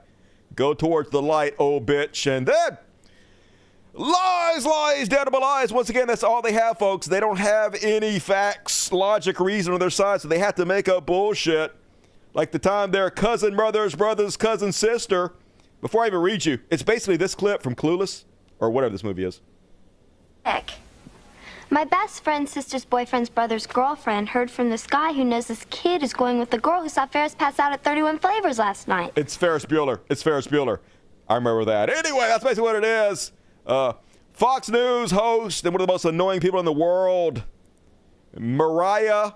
Go towards the light, old bitch. And then lies, damnable lies. Once again, that's all they have, folks. They don't have any facts, logic, reason on their side, so they have to make up bullshit. Like the time their cousin brother's cousin sister Before I even read you, it's basically this clip from Clueless, or whatever this movie is. Heck. My best friend's sister's boyfriend's brother's girlfriend heard from this guy who knows this kid is going with the girl who saw Ferris pass out at 31 Flavors last night. It's Ferris Bueller. It's Ferris Bueller. I remember that. Anyway, that's basically what it is. Fox News host and one of the most annoying people in the world, Maria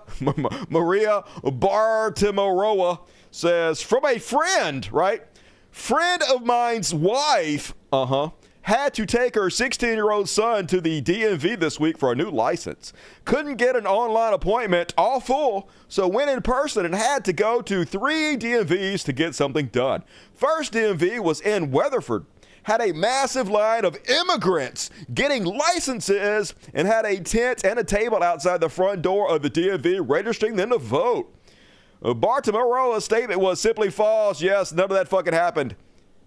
Bartiromo, says, from a friend, right? Friend of mine's wife, had to take her 16-year-old son to the DMV this week for a new license. Couldn't get an online appointment, all full, so went in person and had to go to 3 DMVs to get something done. First DMV was in Weatherford. Had a massive line of immigrants getting licenses and had a tent and a table outside the front door of the DMV registering them to vote. Bartiromo's statement was simply false. Yes, none of that fucking happened.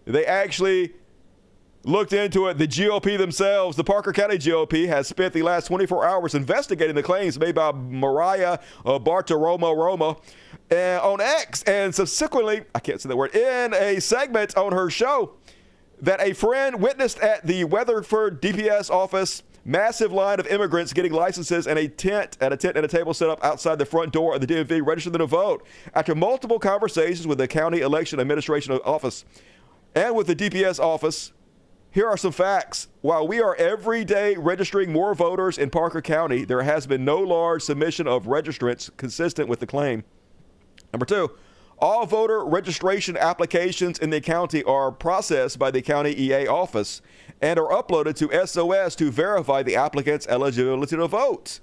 They actually looked into it. The GOP themselves, the Parker County GOP, has spent the last 24 hours investigating the claims made by Maria Bartiromo on X, and subsequently, I can't say that word, in a segment on her show that a friend witnessed at the Weatherford DPS office. Massive line of immigrants getting licenses and a tent and a table set up outside the front door of the DMV registered them to vote. After multiple conversations with the county election administration office and with the DPS office, here are some facts. While we are every day registering more voters in Parker County, there has been no large submission of registrants consistent with the claim. Number 2, all voter registration applications in the county are processed by the county EA office and are uploaded to SOS to verify the applicant's eligibility to vote,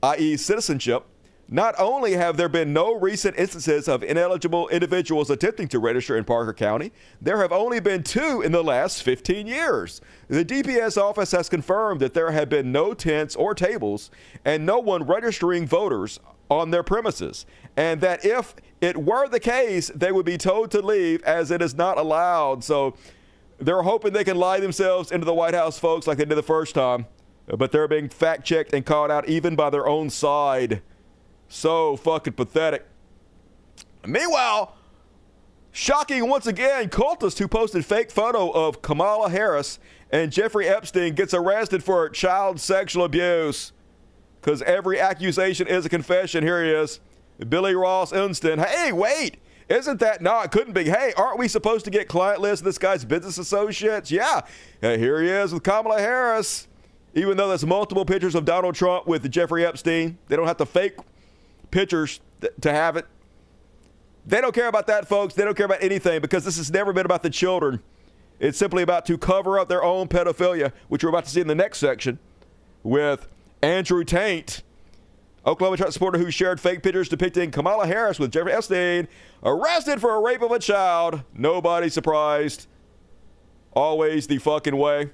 i.e. citizenship. Not only have there been no recent instances of ineligible individuals attempting to register in Parker County, there have only been 2 in the last 15 years. The DPS office has confirmed that there have been no tents or tables and no one registering voters on their premises, and that if it were the case, they would be told to leave as it is not allowed. So they're hoping they can lie themselves into the White House, folks, like they did the first time, but they're being fact-checked and called out even by their own side. So fucking pathetic. Meanwhile, shocking once again, cultist who posted fake photo of Kamala Harris and Jeffrey Epstein gets arrested for child sexual abuse. Because every accusation is a confession. Here he is. Billy Ross Unston. Hey, wait. Isn't that not? Couldn't be. Hey, aren't we supposed to get client lists of this guy's business associates? Yeah. Here he is with Kamala Harris. Even though there's multiple pictures of Donald Trump with Jeffrey Epstein, they don't have to fake pictures to have it. They don't care about that, folks. They don't care about anything because this has never been about the children. It's simply about to cover up their own pedophilia, which we're about to see in the next section with Andrew Tate, Oklahoma Trump supporter who shared fake pictures depicting Kamala Harris with Jeffrey Epstein, arrested for a rape of a child. Nobody surprised. Always the fucking way.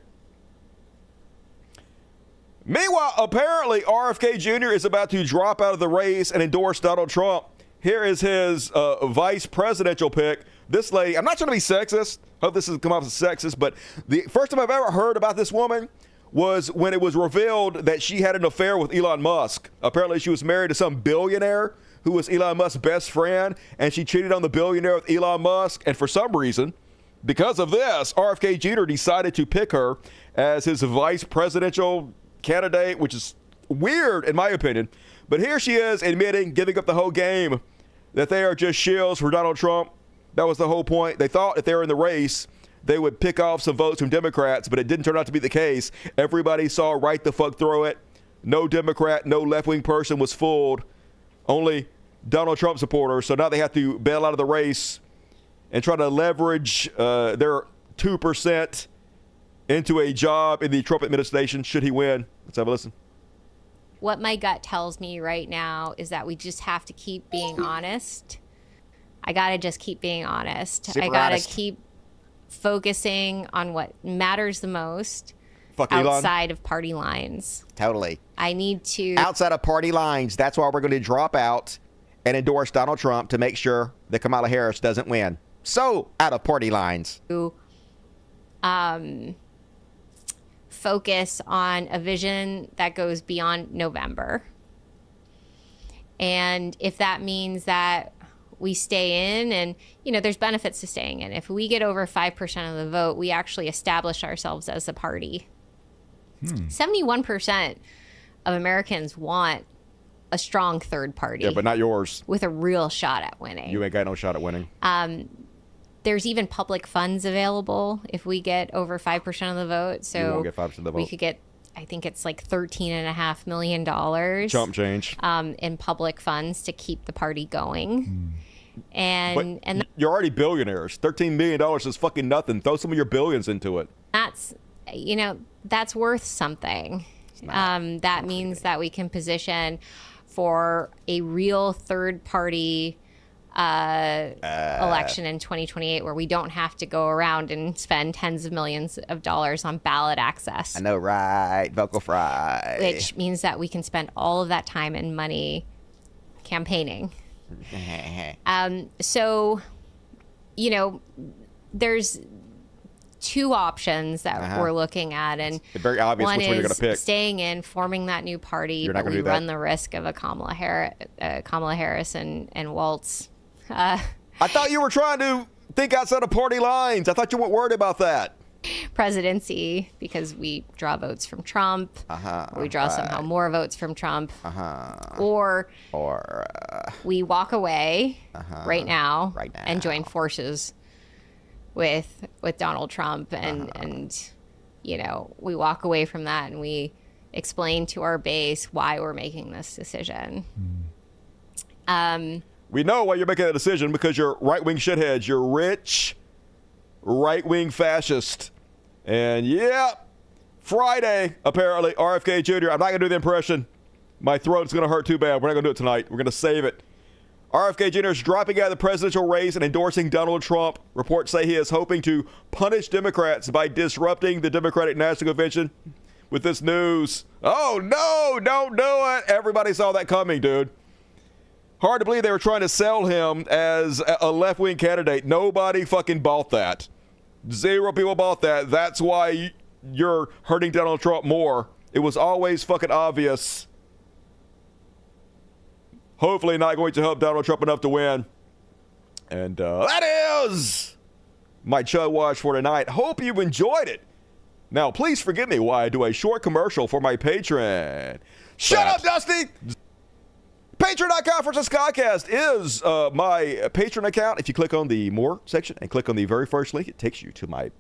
Meanwhile, apparently RFK Jr. is about to drop out of the race and endorse Donald Trump. Here is his vice presidential pick. This lady, I'm not trying to be sexist. Hope this doesn't come off as sexist, but the first time I've ever heard about this woman was when it was revealed that she had an affair with Elon Musk. Apparently she was married to some billionaire who was Elon Musk's best friend, and she cheated on the billionaire with Elon Musk. And for some reason, because of this, RFK Jr. decided to pick her as his vice presidential candidate, which is weird in my opinion. But here she is admitting, giving up the whole game, that they are just shills for Donald Trump. That was the whole point. They thought if they were in the race, they would pick off some votes from Democrats, but it didn't turn out to be the case. Everybody saw right the fuck through it. No Democrat, no left-wing person was fooled. Only Donald Trump supporters. So now they have to bail out of the race and try to leverage their 2% into a job in the Trump administration should he win. Let's have a listen. What my gut tells me right now is that we just have to keep being honest. I got to just keep being honest. I got to keep focusing on what matters the most outside of party lines. Totally. I need to... Outside of party lines, that's why we're going to drop out and endorse Donald Trump to make sure that Kamala Harris doesn't win. So, out of party lines. Focus on a vision that goes beyond November. And if that means that we stay in, and, there's benefits to staying in. If we get over 5% of the vote, we actually establish ourselves as a party. 71% of Americans want a strong third party. Yeah, but not yours. With a real shot at winning. You ain't got no shot at winning. There's even public funds available if we get over 5% of the vote. So you won't get 5% of the vote. We could get, I think it's like $13.5 million. Chump change. In public funds to keep the party going. And you're already billionaires. $13 million is fucking nothing. Throw some of your billions into it. That's, that's worth something. That means that we can position for a real third party election in 2028 where we don't have to go around and spend tens of millions of dollars on ballot access. I know, right? Vocal fry. Which means that we can spend all of that time and money campaigning. So, there's two options that we're looking at, and it's very obvious which one you're going to pick. Staying in, forming that new party, you're not but we run the risk of a Kamala Harris and Waltz. I thought you were trying to think outside of party lines. I thought you weren't worried about that. Presidency, because we draw votes from Trump, or we draw somehow more votes from Trump, or we walk away right now and join forces with Donald Trump, and we walk away from that and we explain to our base why we're making this decision. We know why you're making that decision, because you're right-wing shitheads. You're rich, right-wing fascist. And Friday, apparently, RFK Jr. I'm not going to do the impression. My throat's going to hurt too bad. We're not going to do it tonight. We're going to save it. RFK Jr. is dropping out of the presidential race and endorsing Donald Trump. Reports say he is hoping to punish Democrats by disrupting the Democratic National Convention with this news. Oh, no, don't do it. Everybody saw that coming, dude. Hard to believe they were trying to sell him as a left-wing candidate. Nobody fucking bought that. 0 people bought that. That's why you're hurting Donald Trump more. It was always fucking obvious. Hopefully not going to help Donald Trump enough to win. And that is my Chud Watch for tonight. Hope you enjoyed it. Now, please forgive me while I do a short commercial for my patron. Shut up, Dusty! Patreon.com/Skycast is my patron account. If you click on the More section and click on the very first link, it takes you to my...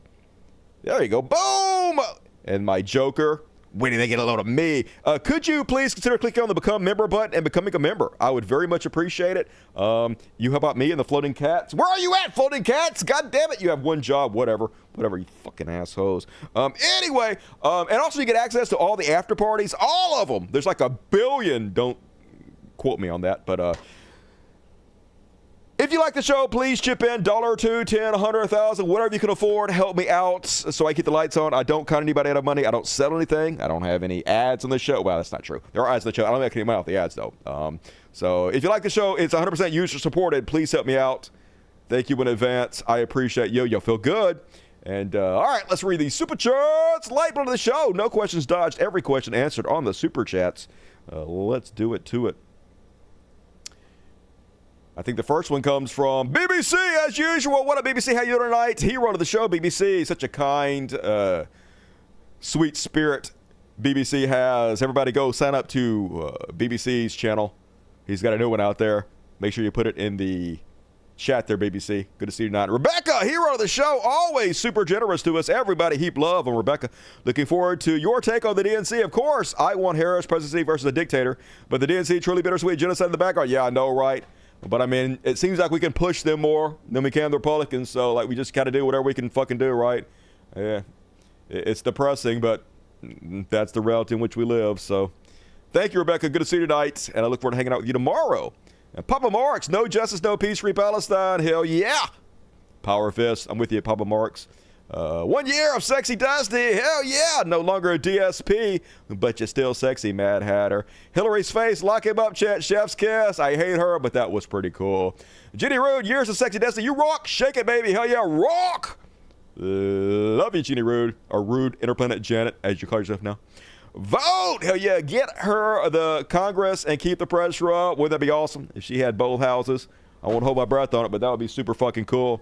There you go. Boom! And my Joker. When do they get a load of me? Could you please consider clicking on the Become Member button and becoming a member? I would very much appreciate it. You help out me and the Floating Cats. Where are you at, Floating Cats? God damn it. You have one job. Whatever, you fucking assholes. Anyway, and also you get access to all the after parties. All of them. There's like 1 billion. Don't quote me on that, but if you like the show, please chip in $1, $2, $10, $100, $1,000, whatever you can afford. Help me out so I keep the lights on. I don't cut anybody out of money. I don't sell anything. I don't have any ads on the show. Well, that's not true. There are ads on the show. I don't make any money off the ads, though. So if you like the show, it's 100% user supported. Please help me out. Thank you in advance. I appreciate you. You'll feel good. And all right, let's read these super chats. Lifeblood of the show. No questions dodged. Every question answered on the super chats. Let's do it to it. I think the first one comes from BBC, as usual. What up, BBC? How you doing tonight? Hero of the show, BBC. Such a kind, sweet spirit BBC has. Everybody go sign up to BBC's channel. He's got a new one out there. Make sure you put it in the chat there, BBC. Good to see you tonight. Rebecca, hero of the show, always super generous to us. Everybody heap love on Rebecca. Looking forward to your take on the DNC. Of course, I want Harris presidency versus a dictator, but the DNC truly bittersweet genocide in the background. Yeah, I know, right? But, I mean, it seems like we can push them more than we can the Republicans, so, like, we just got to do whatever we can fucking do, right? Yeah, it's depressing, but that's the reality in which we live, so. Thank you, Rebecca. Good to see you tonight, and I look forward to hanging out with you tomorrow. And Papa Marks, no justice, no peace, free Palestine. Hell yeah. Power fist. I'm with you, Papa Marks. 1 year of Sexy Dusty. Hell yeah. No longer a DSP, but you're still sexy, Mad Hatter. Hillary's face. Lock him up, chat. Chef's kiss. I hate her, but that was pretty cool. Jenny Rude. Years of Sexy Dusty. You rock. Shake it, baby. Hell yeah. Rock. Love you, Jenny Rude. Or Rude Interplanet Janet, as you call yourself now. Vote. Hell yeah. Get her the Congress and keep the pressure up. Wouldn't that be awesome if she had both houses? I won't hold my breath on it, but that would be super fucking cool.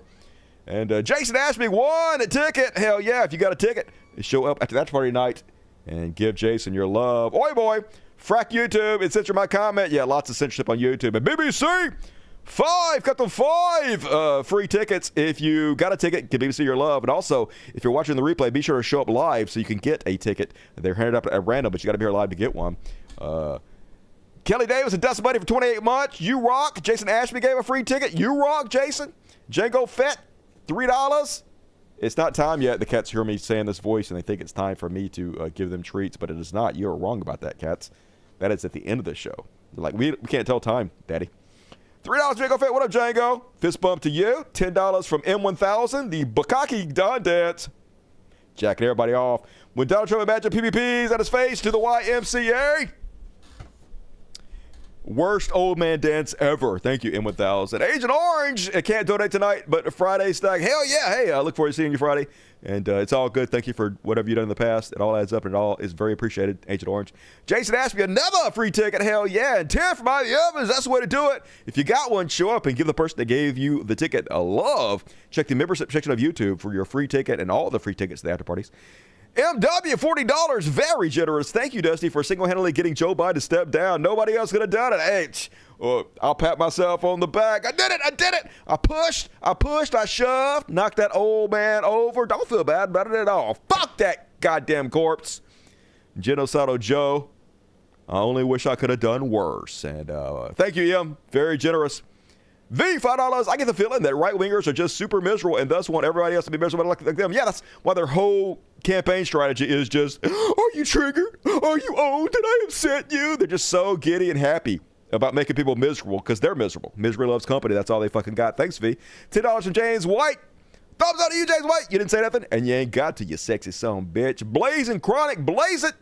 And Jason Ashby won a ticket. Hell yeah, if you got a ticket, show up after that party night and give Jason your love. Oi, boy. Frack YouTube and censor my comment. Yeah, lots of censorship on YouTube. And BBC, got them 5 free tickets. If you got a ticket, give BBC your love. And also, if you're watching the replay, be sure to show up live so you can get a ticket. They're handed up at random, but you got to be here live to get one. Kelly Davis and Dustin Buddy for 28 months. You rock. Jason Ashby gave a free ticket. You rock, Jason. Django Fett, $3. It's not time yet. The cats hear me saying this voice and they think it's time for me to give them treats, but it is not. You're wrong about that, cats. That is at the end of the show. They're like, we can't tell time, Daddy. $3, Django Fett. What up, Django? Fist bump to you. $10 from M1000. The Bukaki Don Dance. Jacking everybody off. When Donald Trump imagined PPPs at his face to the YMCA. Worst old man dance ever. Thank you, M1000. Agent Orange, I can't donate tonight, but Friday stack. Hell yeah. Hey, I look forward to seeing you Friday. And it's all good. Thank you for whatever you've done in the past. It all adds up and it all is very appreciated, Agent Orange. Jason Ashby, another free ticket. Hell yeah. And 10 from the ovens. That's the way to do it. If you got one, show up and give the person that gave you the ticket a love. Check the membership section of YouTube for your free ticket and all the free tickets to the after parties. MW, $40, very generous. Thank you, Dusty, for single-handedly getting Joe Biden to step down. Nobody else could have done it. Hey, I'll pat myself on the back. I did it. I pushed, I shoved, knocked that old man over. Don't feel bad about it at all. Fuck that goddamn corpse. Genocidal Joe. I only wish I could have done worse. And thank you, Em. Very generous. V, $5. I get the feeling that right-wingers are just super miserable and thus want everybody else to be miserable like them. Yeah, that's why their whole campaign strategy is just, are you triggered? Are you owned? Did I upset you? They're just so giddy and happy about making people miserable because they're miserable. Misery loves company. That's all they fucking got. Thanks, V. $10 from James White. Thumbs up to you, James White. You didn't say nothing, and you ain't got to, you sexy son bitch. Blazing Chronic, blaze it.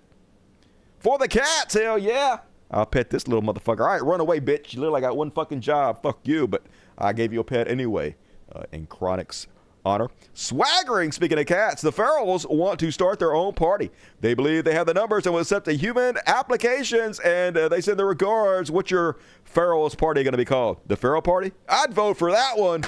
For the cats, hell yeah. I'll pet this little motherfucker. All right, run away, bitch. You literally got one fucking job. Fuck you, but I gave you a pet anyway in Chronic's honor. Swaggering, speaking of cats, the Ferals want to start their own party. They believe they have the numbers and will accept the human applications, and they send their regards. What's your Ferals party going to be called? The Feral Party? I'd vote for that one.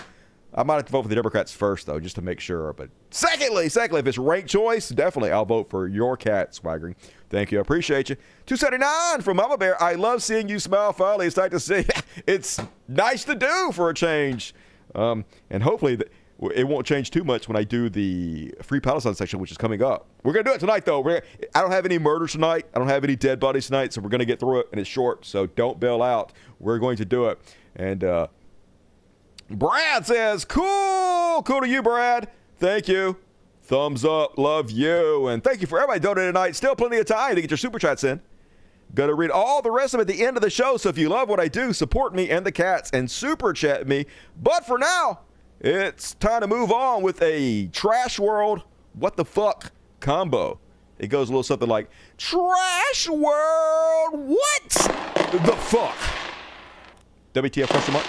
I might have to vote for the Democrats first, though, just to make sure. But secondly, if it's ranked choice, definitely I'll vote for your cat, Swaggering. Thank you. I appreciate you. $2.79 from Mama Bear. I love seeing you smile finally. It's nice to see. It's nice to do for a change. And hopefully it won't change too much when I do the Free Palestine section, which is coming up. We're going to do it tonight, though. I don't have any murders tonight. I don't have any dead bodies tonight, so we're going to get through it, and it's short, so don't bail out. We're going to do it. And Brad says, cool to you, Brad. Thank you. Thumbs up. Love you. And thank you for everybody donating tonight. Still plenty of time to get your super chats in. Going to read all the rest of it at the end of the show. So if you love what I do, support me and the cats and super chat me. But for now, it's time to move on with a Trash World What the Fuck combo. It goes a little something like, Trash World What the Fuck? WTF question mark?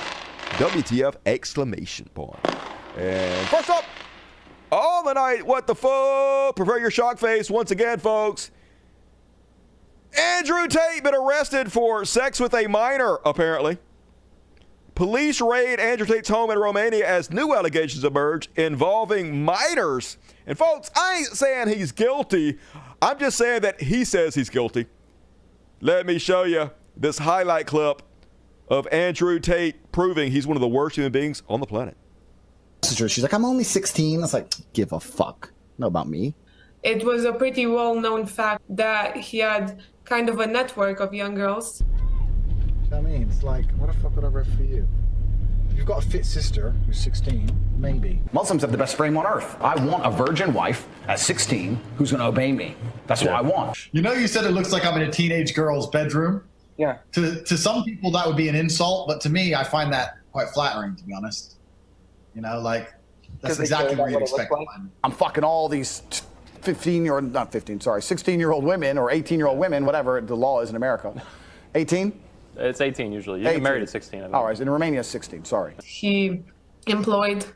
WTF exclamation point. And first up, all the night, what the fuck? Prepare your shock face once again, folks. Andrew Tate been arrested for sex with a minor, apparently. Police raid Andrew Tate's home in Romania as new allegations emerge involving minors. And folks, I ain't saying he's guilty. I'm just saying that he says he's guilty. Let me show you this highlight clip of Andrew Tate proving he's one of the worst human beings on the planet. She's like, I'm only 16. I was like, give a fuck. Not about me. It was a pretty well-known fact that he had kind of a network of young girls. I mean, it's like, what the fuck would I read for you? If you've got a fit sister who's 16, maybe. Muslims have the best frame on earth. I want a virgin wife at 16 who's going to obey me. That's what I want. You know, you said it looks like I'm in a teenage girl's bedroom. Yeah. To some people, that would be an insult, but to me, I find that quite flattering, to be honest. You know, like, that's exactly what you'd expect. I'm fucking all these 16-year-old women or 18-year-old women, whatever the law is in America. 18? It's 18 usually. You get married at 16. I think. All right, in Romania, 16. Sorry. He employed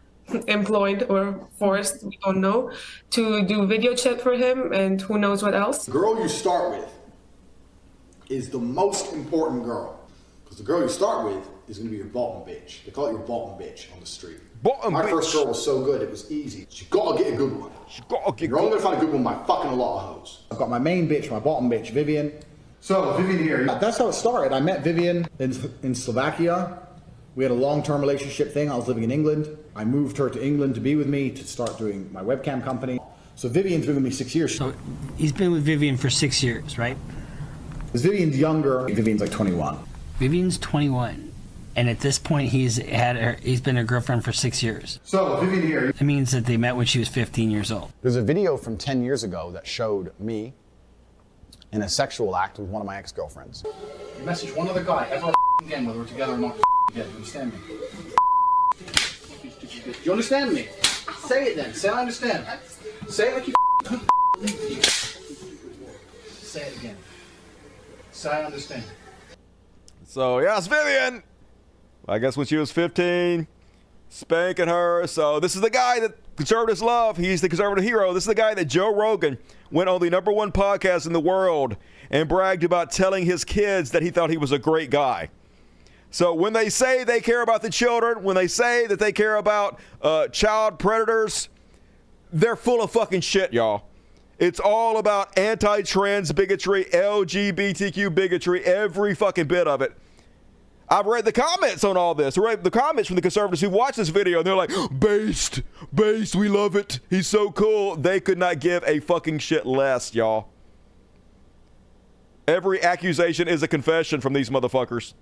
or forced, we don't know, to do video chat for him and who knows what else. The girl you start with is the most important girl. Because the girl you start with is going to be your bottom bitch. They call it your bottom bitch on the street. My first girl was so good, it was easy. You gotta get a good one. You're only gonna find a good one by fucking a lot of hoes. I've got my main bitch, my bottom bitch, Vivian. So Vivian here, that's how it started. I met Vivian in Slovakia. We had a long-term relationship thing. I was living in England. I moved her to England to be with me to start doing my webcam company. So Vivian's been with me 6 years. So he's been with Vivian for 6 years, right? Because Vivian's younger. Vivian's like 21. Vivian's 21. And at this point, he's been a girlfriend for 6 years. So, Vivian here. It means that they met when she was 15 years old. There's a video from 10 years ago that showed me in a sexual act with one of my ex-girlfriends. You message one other guy ever again, whether we're together or not again. You understand me? Do you understand me? Say it then. Say I understand. Say it like you Say it again. Say I understand. So, yes, Vivian. I guess when she was 15, spanking her. So this is the guy that conservatives love. He's the conservative hero. This is the guy that Joe Rogan went on the #1 podcast in the world and bragged about telling his kids that he thought he was a great guy. So when they say they care about the children, when they say that they care about child predators, they're full of fucking shit, y'all. It's all about anti-trans bigotry, LGBTQ bigotry, every fucking bit of it. I've read the comments on all this. I read the comments from the conservatives who watched this video, and they're like, based, we love it. He's so cool. They could not give a fucking shit less, y'all. Every accusation is a confession from these motherfuckers.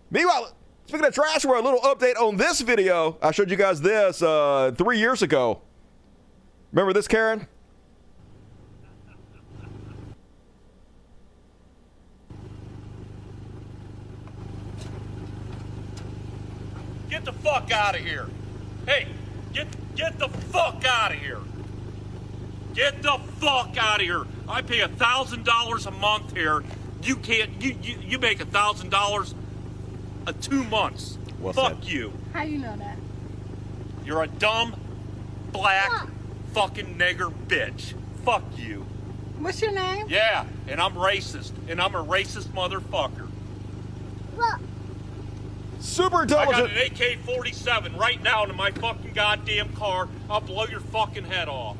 Meanwhile, speaking of trash, we're a little update on this video. I showed you guys this 3 years ago. Remember this, Karen? Get the fuck out of here. Hey, get the fuck out of here. Get the fuck out of here. I pay $1,000 a month here. You can't, you make $1,000 2 months. Fuck you. How you know that? You're a dumb, black, fucking nigger bitch. Fuck you. What's your name? Yeah, and I'm racist. And I'm a racist motherfucker. Look. Super intelligent. I got an AK-47 right now in my fucking goddamn car. I'll blow your fucking head off.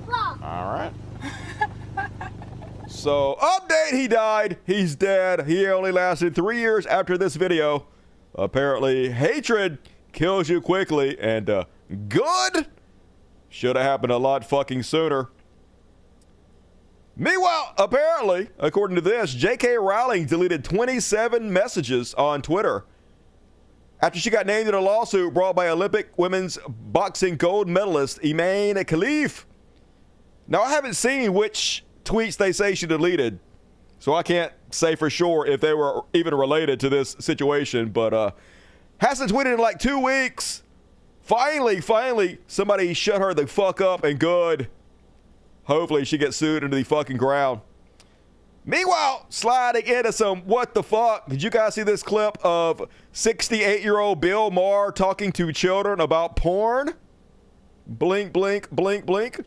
All right. So, update, he died. He's dead. He only lasted 3 years after this video. Apparently, hatred kills you quickly, and good should have happened a lot fucking sooner. Meanwhile, apparently, according to this, J.K. Rowling deleted 27 messages on Twitter after she got named in a lawsuit brought by Olympic women's boxing gold medalist Iman Khalif. Now, I haven't seen which tweets they say she deleted, so I can't say for sure if they were even related to this situation, but hasn't tweeted in like 2 weeks. Finally, somebody shut her the fuck up, and good. Hopefully she gets sued into the fucking ground. Meanwhile, sliding into some what the fuck. Did you guys see this clip of 68-year-old Bill Maher talking to children about porn? Blink, blink, blink, blink.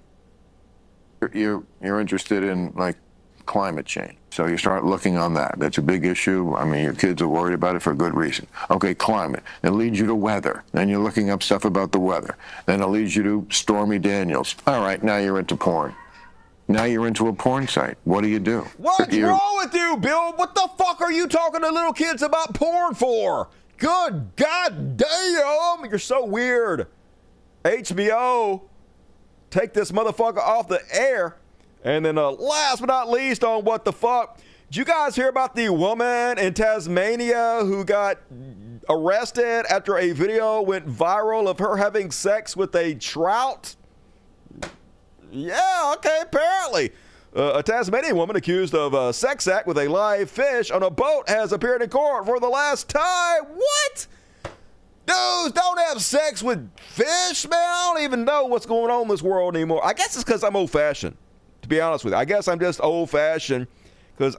You're interested in, like, climate change. So you start looking on that. That's a big issue. I mean, your kids are worried about it for a good reason. Okay, climate. It leads you to weather. Then you're looking up stuff about the weather. Then it leads you to Stormy Daniels. All right, now you're into porn. Now you're into a porn site. What do? What's wrong with you, Bill? What the fuck are you talking to little kids about porn for? Good God damn, you're so weird. HBO, take this motherfucker off the air. And then last but not least on what the fuck, did you guys hear about the woman in Tasmania who got arrested after a video went viral of her having sex with a trout? Yeah, okay, apparently. A Tasmanian woman accused of a sex act with a live fish on a boat has appeared in court for the last time. What? Dudes don't have sex with fish, man. I don't even know what's going on in this world anymore. I guess it's because I'm old-fashioned, to be honest with you. I guess I'm just old-fashioned because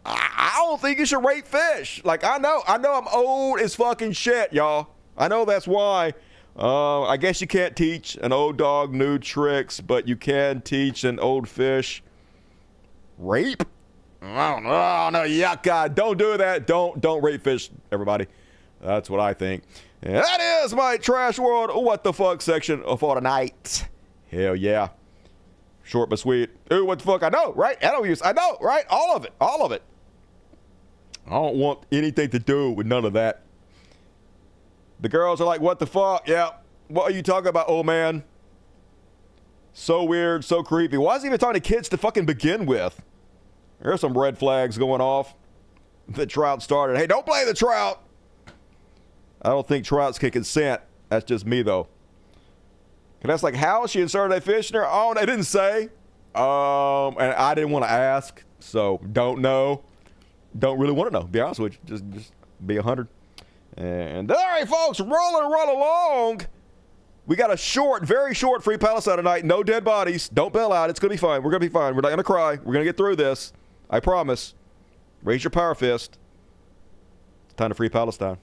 I don't think you should rape fish. Like, I know I'm old as fucking shit, y'all. I know that's why. I guess you can't teach an old dog new tricks, but you can teach an old fish rape. I don't know. Oh, no, yuck, God. Don't do that. Don't rape fish, everybody. That's what I think. And that is my Trash World What the Fuck section for tonight. Hell yeah. Short but sweet. Ooh, what the fuck? I know, right? I know, right? All of it. All of it. I don't want anything to do with none of that. The girls are like, what the fuck? Yeah. What are you talking about, old man? So weird, so creepy. Why is he even talking to kids to fucking begin with? There's some red flags going off. The Trout started. Hey, don't play the Trout. I don't think Trouts can consent. That's just me, though. And that's like, how she inserted a fish in her? Oh, they didn't say. And I didn't want to ask, so don't know. Don't really want to know, be honest with you. Just be 100. And all right, folks, rolling along. We got a short, very short Free Palestine tonight. No dead bodies. Don't bail out. It's going to be fine. We're going to be fine. We're not going to cry. We're going to get through this. I promise. Raise your power fist. It's time to free Palestine.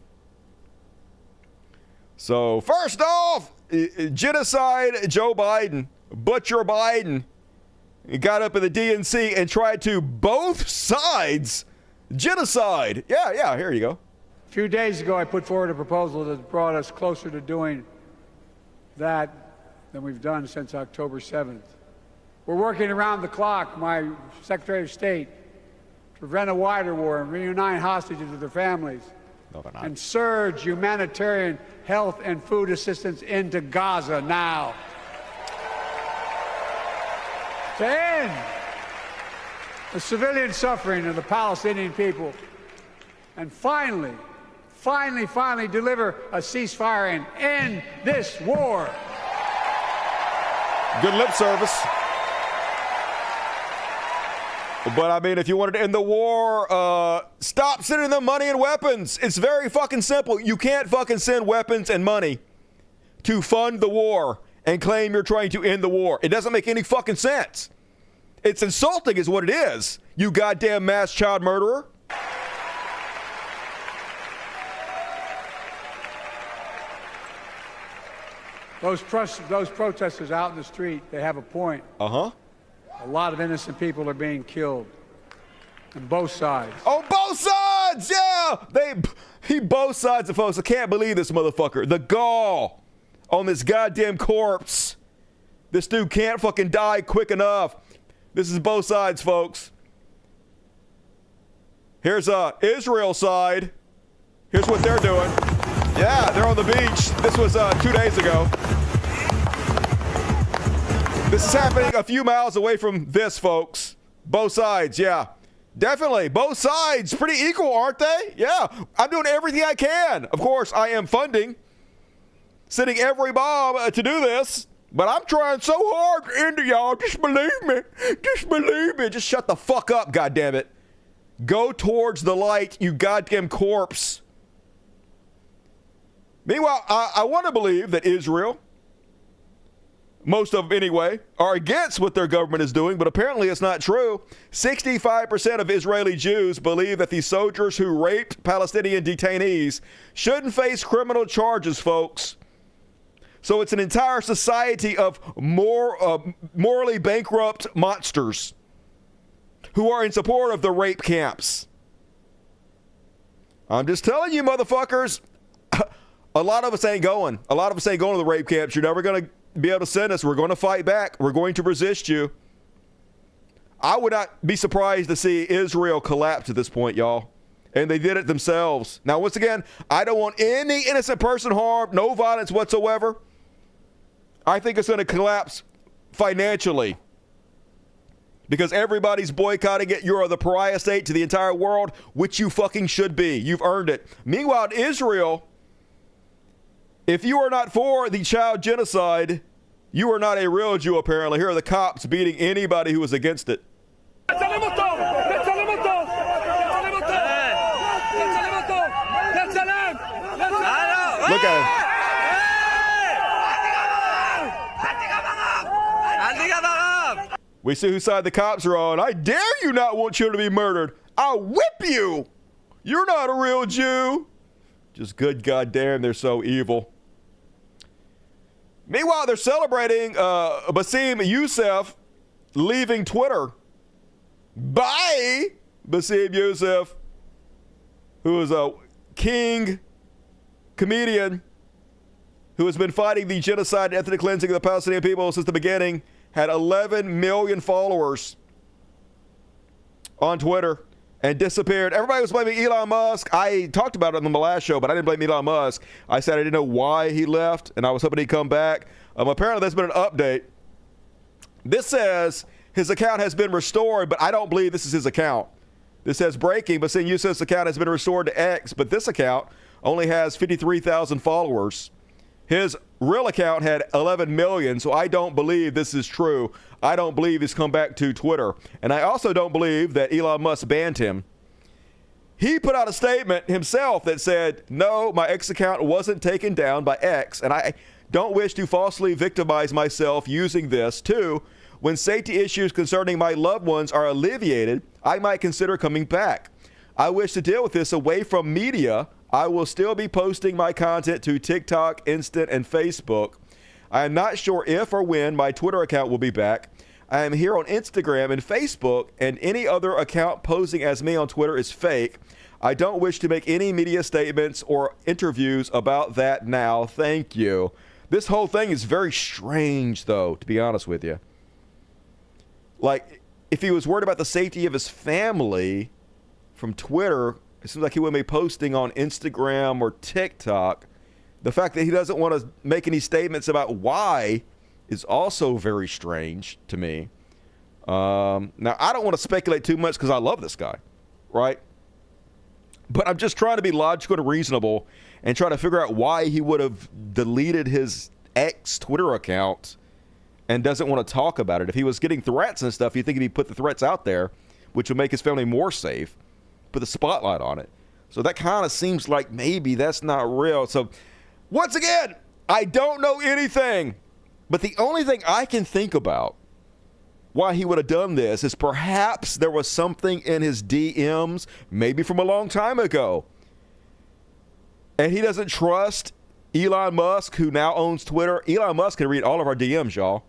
So, first off, Genocide Joe Biden, Butcher Biden, got up in the DNC and tried to both sides genocide. Yeah, here you go. A few days ago, I put forward a proposal that brought us closer to doing that than we've done since October 7th. We're working around the clock, my Secretary of State, to prevent a wider war and reunite hostages with their families. No, they're not. And surge humanitarian health and food assistance into Gaza now. To end the civilian suffering of the Palestinian people. And finally deliver a ceasefire and end this war. Good lip service. But, I mean, if you wanted to end the war, stop sending them money and weapons. It's very fucking simple. You can't fucking send weapons and money to fund the war and claim you're trying to end the war. It doesn't make any fucking sense. It's insulting is what it is, you goddamn mass child murderer. Those protesters out in the street, they have a point. Uh-huh. A lot of innocent people are being killed. On both sides. On both sides! Yeah! He both sides of folks. I can't believe this motherfucker. The gall on this goddamn corpse. This dude can't fucking die quick enough. This is both sides, folks. Here's Israel side. Here's what they're doing. Yeah, they're on the beach. This was 2 days ago. This is happening a few miles away from this, folks. Both sides, yeah. Definitely. Both sides. Pretty equal, aren't they? Yeah. I'm doing everything I can. Of course, I am sending every bomb to do this. But I'm trying so hard to end it, y'all. Just believe me. Just believe me. Just shut the fuck up, goddammit. Go towards the light, you goddamn corpse. Meanwhile, I want to believe that Israel, most of them anyway, are against what their government is doing, but apparently it's not true. 65% of Israeli Jews believe that the soldiers who raped Palestinian detainees shouldn't face criminal charges, folks. So it's an entire society of morally bankrupt monsters who are in support of the rape camps. I'm just telling you, motherfuckers. A lot of us ain't going. A lot of us ain't going to the rape camps. You're never going to be able to send us. We're going to fight back. We're going to resist you. I would not be surprised to see Israel collapse at this point, y'all. And they did it themselves. Now, once again, I don't want any innocent person harmed. No violence whatsoever. I think it's going to collapse financially. Because everybody's boycotting it. You're the pariah state to the entire world, which you fucking should be. You've earned it. Meanwhile, Israel, if you are not for the child genocide, you are not a real Jew, apparently. Here are the cops beating anybody who is against it. Look at him. We see whose side the cops are on. I dare you not want children to be murdered. I'll whip you. You're not a real Jew. Just good goddamn, they're so evil. Meanwhile, they're celebrating Bassem Youssef leaving Twitter. Bye. Basim Youssef, who is a king comedian who has been fighting the genocide and ethnic cleansing of the Palestinian people since the beginning, had 11 million followers on Twitter and disappeared. Everybody was blaming Elon Musk. I talked about it on the last show, but I didn't blame Elon Musk. I said I didn't know why he left, and I was hoping he'd come back. Apparently, there's been an update. This says his account has been restored, but I don't believe this is his account. This says breaking, but saying Yusuf's account has been restored to X, but this account only has 53,000 followers. His real account had 11 million, so I don't believe this is true. I don't believe he's come back to Twitter. And I also don't believe that Elon Musk banned him. He put out a statement himself that said, no, my X account wasn't taken down by X, and I don't wish to falsely victimize myself using this. Too, when safety issues concerning my loved ones are alleviated, I might consider coming back. I wish to deal with this away from media. I will still be posting my content to TikTok, Instant, and Facebook. I am not sure if or when my Twitter account will be back. I am here on Instagram and Facebook, and any other account posing as me on Twitter is fake. I don't wish to make any media statements or interviews about that now. Thank you. This whole thing is very strange, though, to be honest with you. Like, if he was worried about the safety of his family from Twitter, it seems like he wouldn't be posting on Instagram or TikTok. The fact that he doesn't want to make any statements about why is also very strange to me. Now, I don't want to speculate too much because I love this guy, right? But I'm just trying to be logical and reasonable and try to figure out why he would have deleted his ex Twitter account and doesn't want to talk about it. If he was getting threats and stuff, you'd think if he put the threats out there, which would make his family more safe, put the spotlight on it. So that kind of seems like maybe that's not real. So once again, I don't know anything, but the only thing I can think about why he would have done this is perhaps there was something in his DMs, maybe from a long time ago, and he doesn't trust Elon Musk, who now owns Twitter. Elon Musk can read all of our DMs, y'all.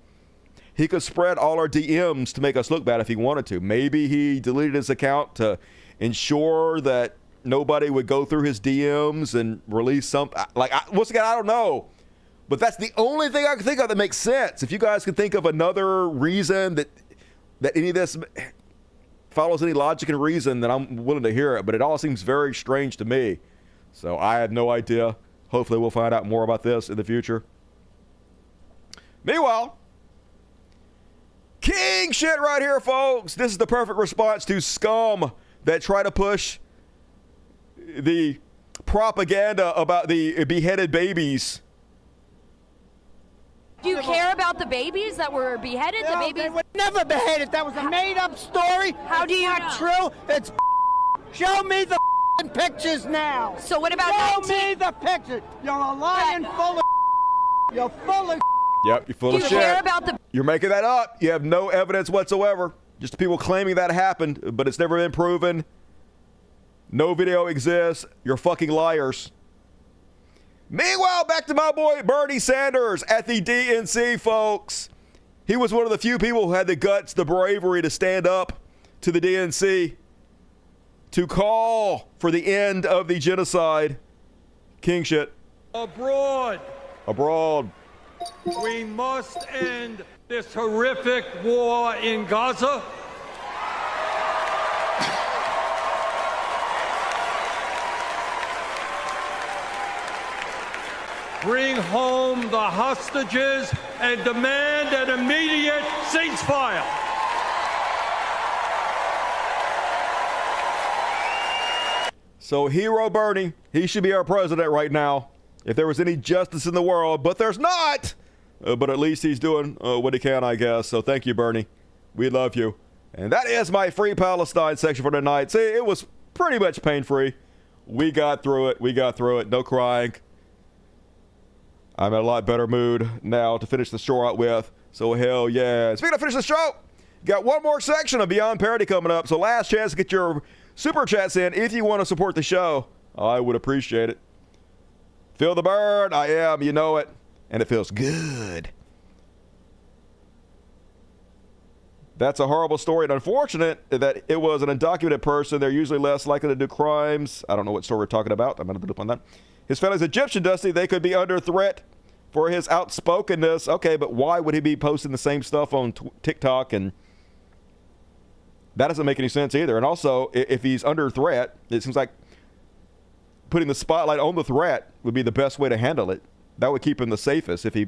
He could spread all our DMs to make us look bad if he wanted to. Maybe he deleted his account to ensure that nobody would go through his DMs and release something. Once again, I don't know. But that's the only thing I can think of that makes sense. If you guys can think of another reason that any of this follows any logic and reason, then I'm willing to hear it. But it all seems very strange to me. So I have no idea. Hopefully we'll find out more about this in the future. Meanwhile, king shit right here, folks. This is the perfect response to scum that try to push the propaganda about the beheaded babies. Do you care about the babies that were beheaded? No, the babies they were never beheaded. That was a made-up story. How do you not know? true? It's show me the pictures now. So what about show me the pictures? You're a lying full of. You're full of. Yep, you're full of shit. Do you care about the? You're making that up. You have no evidence whatsoever. Just people claiming that happened, but it's never been proven. No video exists. You're fucking liars. Meanwhile, back to my boy Bernie Sanders at the DNC, folks. He was one of the few people who had the guts, the bravery to stand up to the DNC to call for the end of the genocide. King shit. Abroad. We must end this horrific war in Gaza. Bring home the hostages and demand an immediate ceasefire. So hero Bernie, he should be our president right now if there was any justice in the world, but there's not. But at least he's doing what he can, I guess. So thank you, Bernie. We love you. And that is my Free Palestine section for tonight. See, it was pretty much pain-free. We got through it. No crying. I'm in a lot better mood now to finish the show out with. So hell yeah. Speaking of finish the show, got one more section of Beyond Parody coming up. So last chance to get your super chats in if you want to support the show. I would appreciate it. Feel the burn. I am. You know it. And it feels good. That's a horrible story and unfortunate that it was an undocumented person. They're usually less likely to do crimes. I don't know what story we're talking about. I'm going to look on that. His family's Egyptian, Dusty. They could be under threat for his outspokenness. Okay, but why would he be posting the same stuff on TikTok? And that doesn't make any sense either. And also, if he's under threat, it seems like putting the spotlight on the threat would be the best way to handle it. That would keep him the safest. If he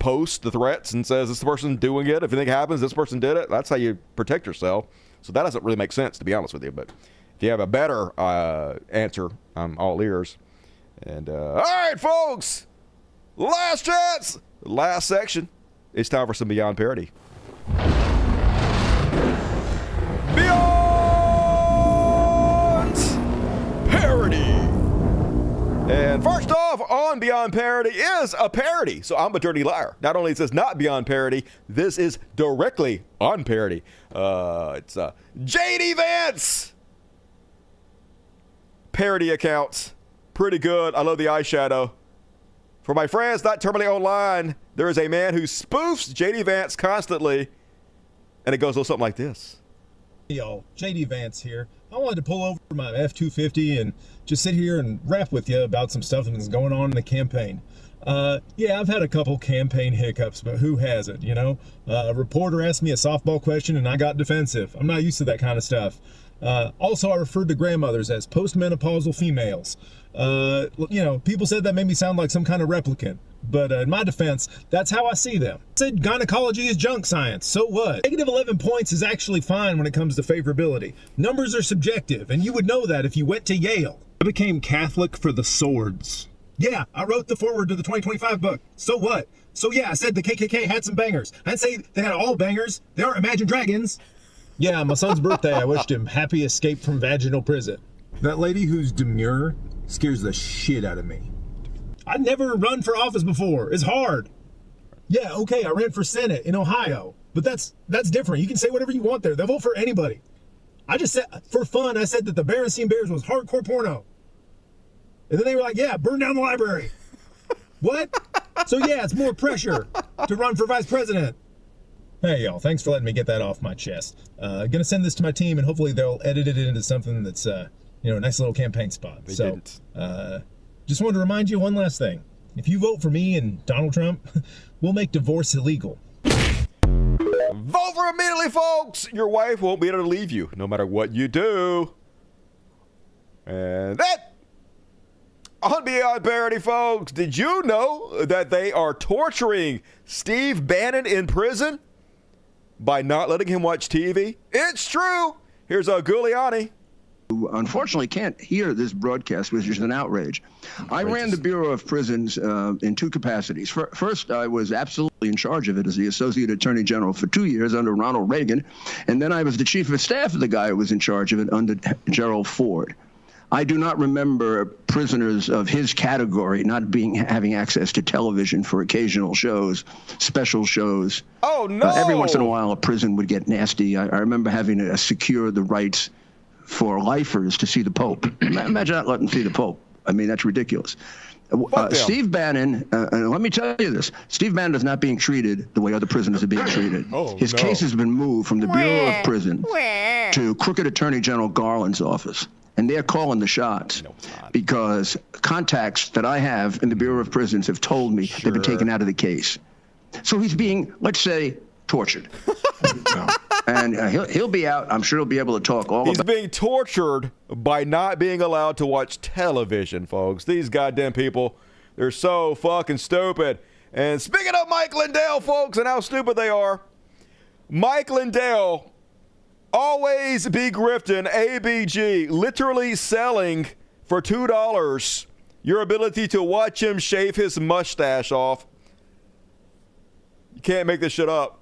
posts the threats and says this person's doing it, if anything happens, this person did it, that's how you protect yourself. So that doesn't really make sense, to be honest with you. But if you have a better answer, I'm all ears. And all right, folks, last chance, last section. It's time for some Beyond Parody. Beyond Parody. And first off on Beyond Parody is a parody. So I'm a dirty liar. Not only is this not Beyond Parody, this is directly on parody. It's JD Vance parody accounts. Pretty good. I love the eyeshadow. For my friends not terminally online, there is a man who spoofs JD Vance constantly, and it goes a little something like this. Hey y'all, JD Vance here. I wanted to pull over my F-250 and just sit here and rap with you about some stuff that's going on in the campaign. Yeah, I've had a couple campaign hiccups, but who hasn't, you know? A reporter asked me a softball question and I got defensive. I'm not used to that kind of stuff. Also, I referred to grandmothers as postmenopausal females. You know, people said that made me sound like some kind of replicant. But in my defense, that's how I see them. I said gynecology is junk science. So what? Negative 11 points is actually fine when it comes to favorability. Numbers are subjective, and you would know that if you went to Yale. I became Catholic for the swords. Yeah, I wrote the foreword to the 2025 book. So what? So yeah, I said the KKK had some bangers. I didn't say they had all bangers. They aren't Imagine Dragons. Yeah, my son's birthday, I wished him happy escape from vaginal prison. That lady who's demure scares the shit out of me. I'd never run for office before. It's hard. Yeah, okay, I ran for Senate in Ohio. But that's different. You can say whatever you want there. They'll vote for anybody. I just said, for fun, I said that the Berenstain Bears was hardcore porno. And then they were like, yeah, burn down the library. What? So yeah, it's more pressure to run for vice president. Hey, y'all, thanks for letting me get that off my chest. Gonna send this to my team, and hopefully they'll edit it into something that's, you know, a nice little campaign spot. Just wanted to remind you one last thing. If you vote for me and Donald Trump, we'll make divorce illegal. Vote for immediately, folks. Your wife won't be able to leave you, no matter what you do. And that, on Beyond Parody, folks, did you know that they are torturing Steve Bannon in prison by not letting him watch TV? It's true. Here's Giuliani. Who unfortunately can't hear this broadcast, which is an outrage. I ran the Bureau of Prisons in two capacities. First, I was absolutely in charge of it as the Associate Attorney General for 2 years under Ronald Reagan, and then I was the Chief of Staff of the guy who was in charge of it under Gerald Ford. I do not remember prisoners of his category not having access to television for occasional shows, special shows. Oh, no! Every once in a while, a prison would get nasty. I remember having to secure the rights for lifers to see the Pope. Imagine not letting them see the Pope. I mean, that's ridiculous. Steve Bannon, let me tell you this. Steve Bannon is not being treated the way other prisoners are being treated. His case has been moved from the Bureau of Prisons to Crooked Attorney General Garland's office. And they're calling the shots because contacts that I have in the Bureau of Prisons have told me they've been taken out of the case. So he's being, let's say, tortured. And he'll be out. I'm sure he'll be able to talk all about. He's being tortured by not being allowed to watch television, folks. These goddamn people, they're so fucking stupid. And speaking of Mike Lindell, folks, and how stupid they are, Mike Lindell always be grifting ABG, literally selling for $2 your ability to watch him shave his mustache off. You can't make this shit up.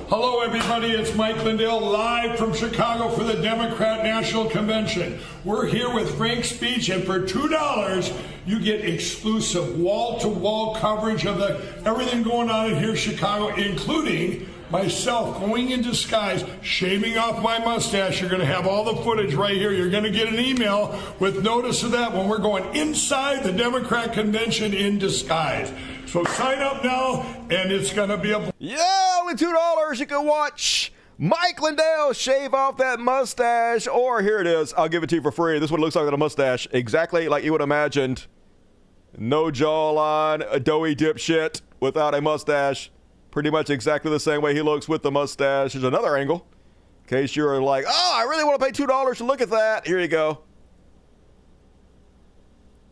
Hello, everybody. It's Mike Lindell live from Chicago for the Democrat National Convention. We're here with Frank Speech, and for $2, you get exclusive wall-to-wall coverage of everything going on in here in Chicago, including myself going in disguise, shaving off my mustache. You're going to have all the footage right here. You're going to get an email with notice of that when we're going inside the Democrat Convention in disguise. So sign up now, and it's going to be a... Yeah, only $2. You can watch Mike Lindell shave off that mustache. Or here it is. I'll give it to you for free. This is what it looks like with a mustache. Exactly like you would have imagined. No jawline, a doughy dipshit without a mustache. Pretty much exactly the same way he looks with the mustache. There's another angle. In case you're like, oh, I really want to pay $2 to look at that. Here you go.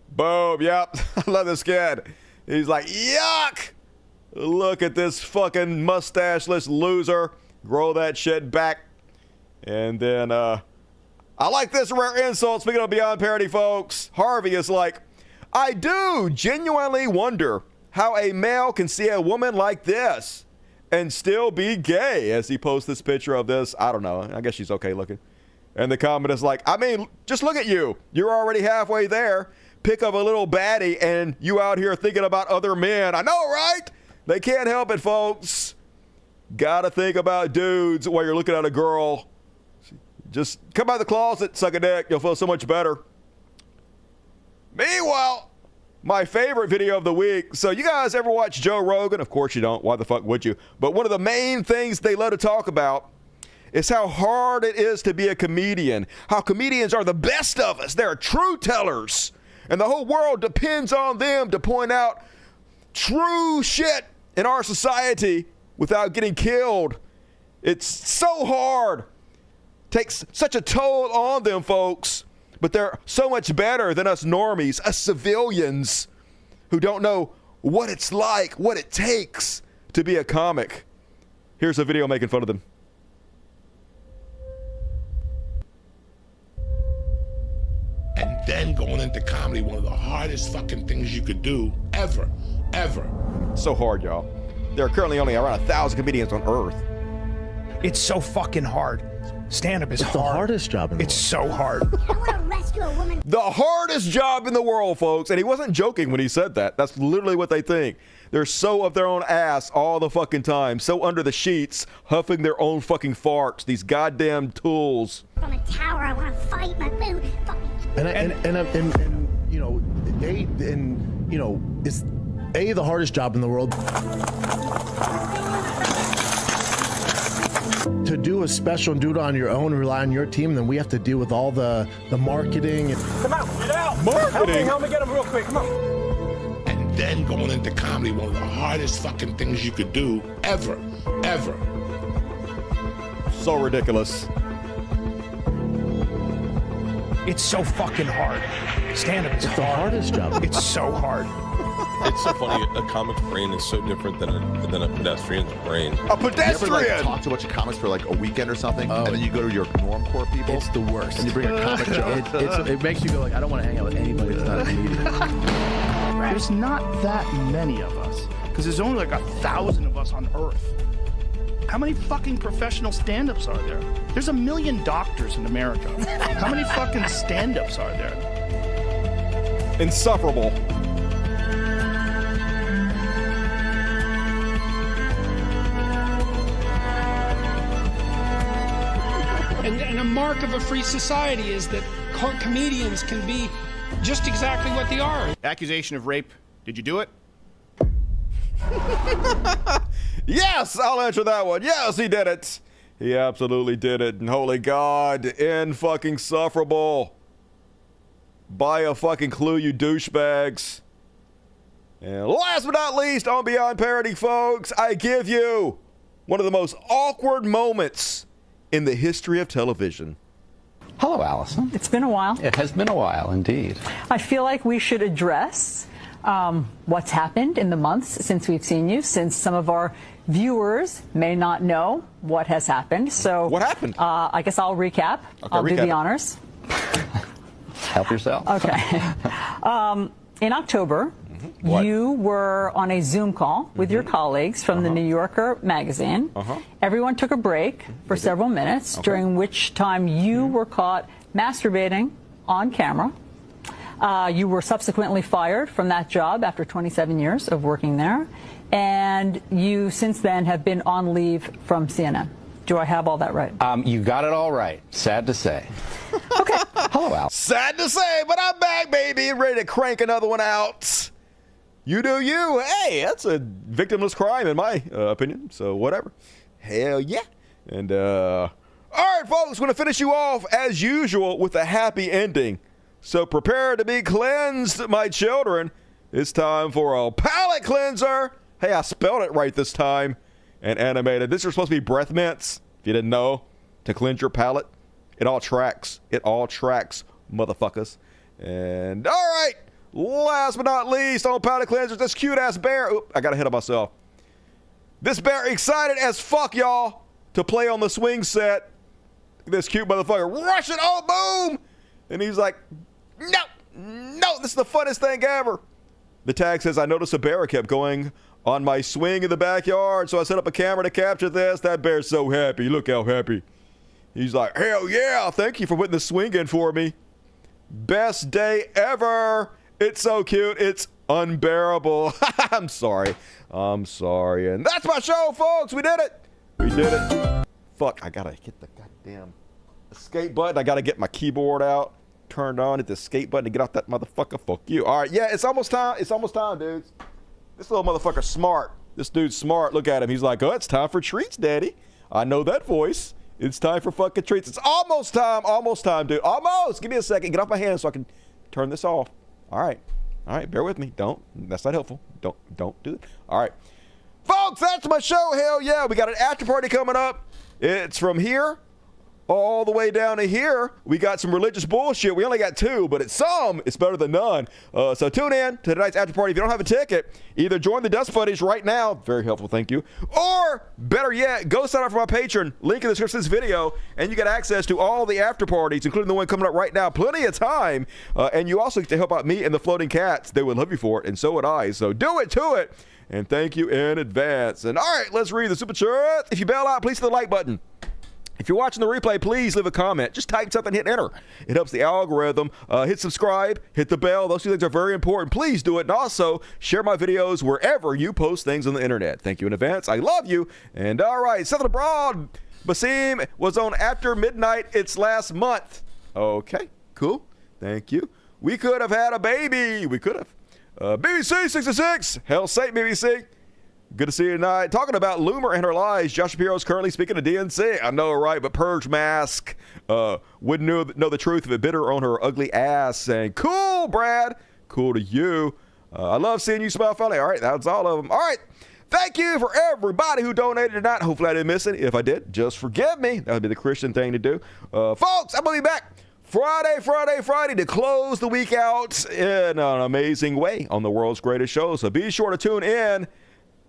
Boom. Yep. I love this kid. He's like, yuck. Look at this fucking mustacheless loser. Grow that shit back. And then, I like this rare insult. Speaking of Beyond Parody, folks, Harvey is like, I do genuinely wonder how a male can see a woman like this and still be gay, as he posts this picture of this. I don't know. I guess she's okay looking. And the comment is like, I mean, just look at you. You're already halfway there. Pick up a little baddie and you out here thinking about other men. I know, right? They can't help it, folks. Gotta think about dudes while you're looking at a girl. Just come out of the closet, suck a dick. You'll feel so much better. Meanwhile, my favorite video of the week. So you guys ever watch Joe Rogan? Of course you don't. Why the fuck would you? But one of the main things they love to talk about is how hard it is to be a comedian. How comedians are the best of us. They're true tellers. And the whole world depends on them to point out true shit in our society without getting killed. It's so hard. Takes such a toll on them, folks. But they're so much better than us normies, us civilians who don't know what it's like, what it takes to be a comic. Here's a video making fun of them. And then going into comedy, one of the hardest fucking things you could do ever. So hard, y'all. There are currently only around 1,000 comedians on Earth. It's so fucking hard. Stand-up is hard. It's the hardest job in the world. It's so hard. I want to rescue a woman. The hardest job in the world, folks. And he wasn't joking when he said that. That's literally what they think. They're so up their own ass all the fucking time. So under the sheets, huffing their own fucking farts. These goddamn tools. From a tower, I want to fight my food. And you know, it's the hardest job in the world. To do a special and do it on your own and rely on your team, then we have to deal with all the marketing. Come out, get out. Marketing. Help me get him real quick. Come on. And then going into comedy, one of the hardest fucking things you could do ever. So ridiculous. It's so fucking hard. Stand-up is It's the hardest job. It's so hard. It's so funny. A comic's brain is so different than a pedestrian's brain. A pedestrian! You ever talk to a bunch of comics for like a weekend or something, and then you go to your normcore people? It's the worst. And you bring a comic joke. It makes you go like, I don't want to hang out with anybody that's not a comedian. There's not that many of us, because there's only like 1,000 of us on Earth. How many fucking professional stand-ups are there? There's 1 million doctors in America. How many fucking stand-ups are there? Insufferable. And a mark of a free society is that comedians can be just exactly what they are. Accusation of rape. Did you do it? Yes, I'll answer that one. Yes, he did it. He absolutely did it. And holy God, insufferable. Buy a fucking clue, you douchebags. And last but not least, on Beyond Parody, folks, I give you one of the most awkward moments in the history of television. Hello, Allison. It's been a while. It has been a while, indeed. I feel like we should address what's happened in the months since we've seen you, since some of our viewers may not know what has happened. So what happened? I guess I'll recap. Okay, I'll do the honors. Help yourself. Okay. In October, you were on a Zoom call with your colleagues from the New Yorker magazine. Everyone took a break for several minutes, during which time you were caught masturbating on camera. You were subsequently fired from that job after 27 years of working there. And you, since then, have been on leave from CNN. Do I have all that right? You got it all right. Sad to say. Hello, Al. Sad to say, but I'm back, baby, ready to crank another one out. You do you. Hey, that's a victimless crime in my opinion. So whatever. Hell yeah. And all right, folks, we're going to finish you off as usual with a happy ending. So prepare to be cleansed, my children. It's time for a palate cleanser. Hey, I spelled it right this time. And animated. This is supposed to be breath mints, if you didn't know, to cleanse your palate. It all tracks. It all tracks, motherfuckers. And all right, last but not least on palate cleansers, this cute-ass bear. Oop, I got ahead of myself. This bear excited as fuck, y'all, to play on the swing set. This cute motherfucker rushing. Oh, boom. And he's like, no, this is the funnest thing ever. The tag says, I noticed a bear kept going on my swing in the backyard, so I set up a camera to capture this. That bear's so happy. Look how happy. He's like, hell yeah, thank you for putting the swing in for me. Best day ever. It's so cute. It's unbearable. I'm sorry. And that's my show, folks. We did it. Fuck, I gotta hit the goddamn escape button. I gotta get my keyboard out, turned on, hit the escape button to get off that motherfucker. Fuck you. All right, yeah, it's almost time. It's almost time, dudes. This little motherfucker's smart. This dude's smart. Look at him. He's like, oh, it's time for treats, daddy. I know that voice. It's time for fucking treats. It's almost time, dude. Almost. Give me a second. Get off my hand so I can turn this off. All right, bear with me. That's not helpful. Don't do it. All right. Folks, that's my show. Hell yeah. We got an after party coming up. It's from here all the way down to here. We got some religious bullshit. We only got 2, but it's better than none. So tune in to tonight's after party. If you don't have a ticket, either join the Dust Buddies right now. Very helpful, thank you. Or, better yet, go sign up for my Patreon. Link in the description of this video, and you get access to all the after parties, including the one coming up right now. Plenty of time. And you also get to help out me and the Floating Cats. They would love you for it, and so would I. So do it to it. And thank you in advance. And all right, let's read the super chat. If you bail out, please hit the like button. If you're watching the replay, please leave a comment. Just type something, hit enter. It helps the algorithm. Hit subscribe, hit the bell. Those 2 things are very important. Please do it. And also, share my videos wherever you post things on the internet. Thank you in advance. I love you. And all right, Southern Abroad. Basim was on After Midnight. It's last month. Okay, cool. Thank you. We could have had a baby. We could have. BBC 66. Hell sake, BBC. Good to see you tonight. Talking about Loomer and her lies, Josh Shapiro is currently speaking to DNC. I know, right? But Purge Mask wouldn't know the truth if it bit her on her ugly ass. Saying, cool, Brad. Cool to you. I love seeing you smile funny. All right, that's all of them. All right. Thank you for everybody who donated tonight. Hopefully I didn't miss it. If I did, just forgive me. That would be the Christian thing to do. Folks, I'm going to be back Friday to close the week out in an amazing way on the world's greatest show. So be sure to tune in.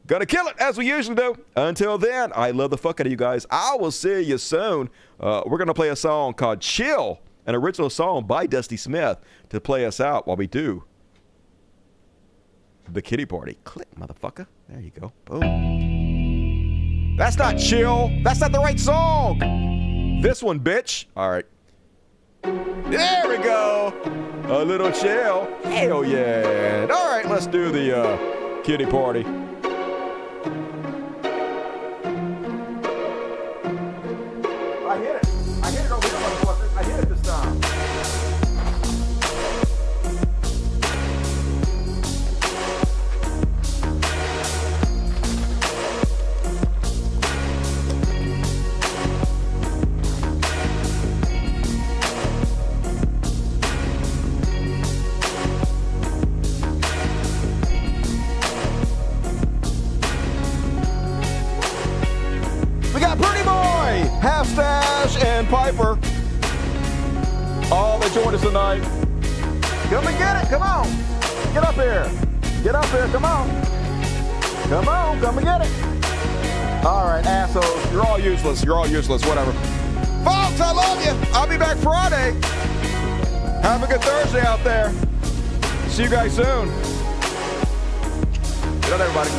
Gonna kill it as we usually do. Until then, I love the fuck out of you guys. I will see you soon. We're gonna play a song called Chill, an original song by Dusty Smith to play us out while we do the kitty party. Click, motherfucker. There you go. Boom. That's not chill. That's not the right song. This one, bitch. All right. There we go. A little chill. Hell yeah. All right, let's do the kitty party. I hit it. I hit it over here, motherfucker. I hit it this time. Half Stache and Piper. All they joined us tonight. Come and get it. Come on. Get up here. Get up here. Come on. Come on. Come and get it. All right, assholes. You're all useless. You're all useless. Whatever. Folks, I love you. I'll be back Friday. Have a good Thursday out there. See you guys soon. Good night, everybody.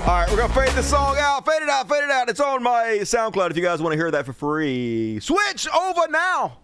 All right, we're going to fade this song out. Fade it out, fade it out. It's on my SoundCloud if you guys want to hear that for free. Switch over now.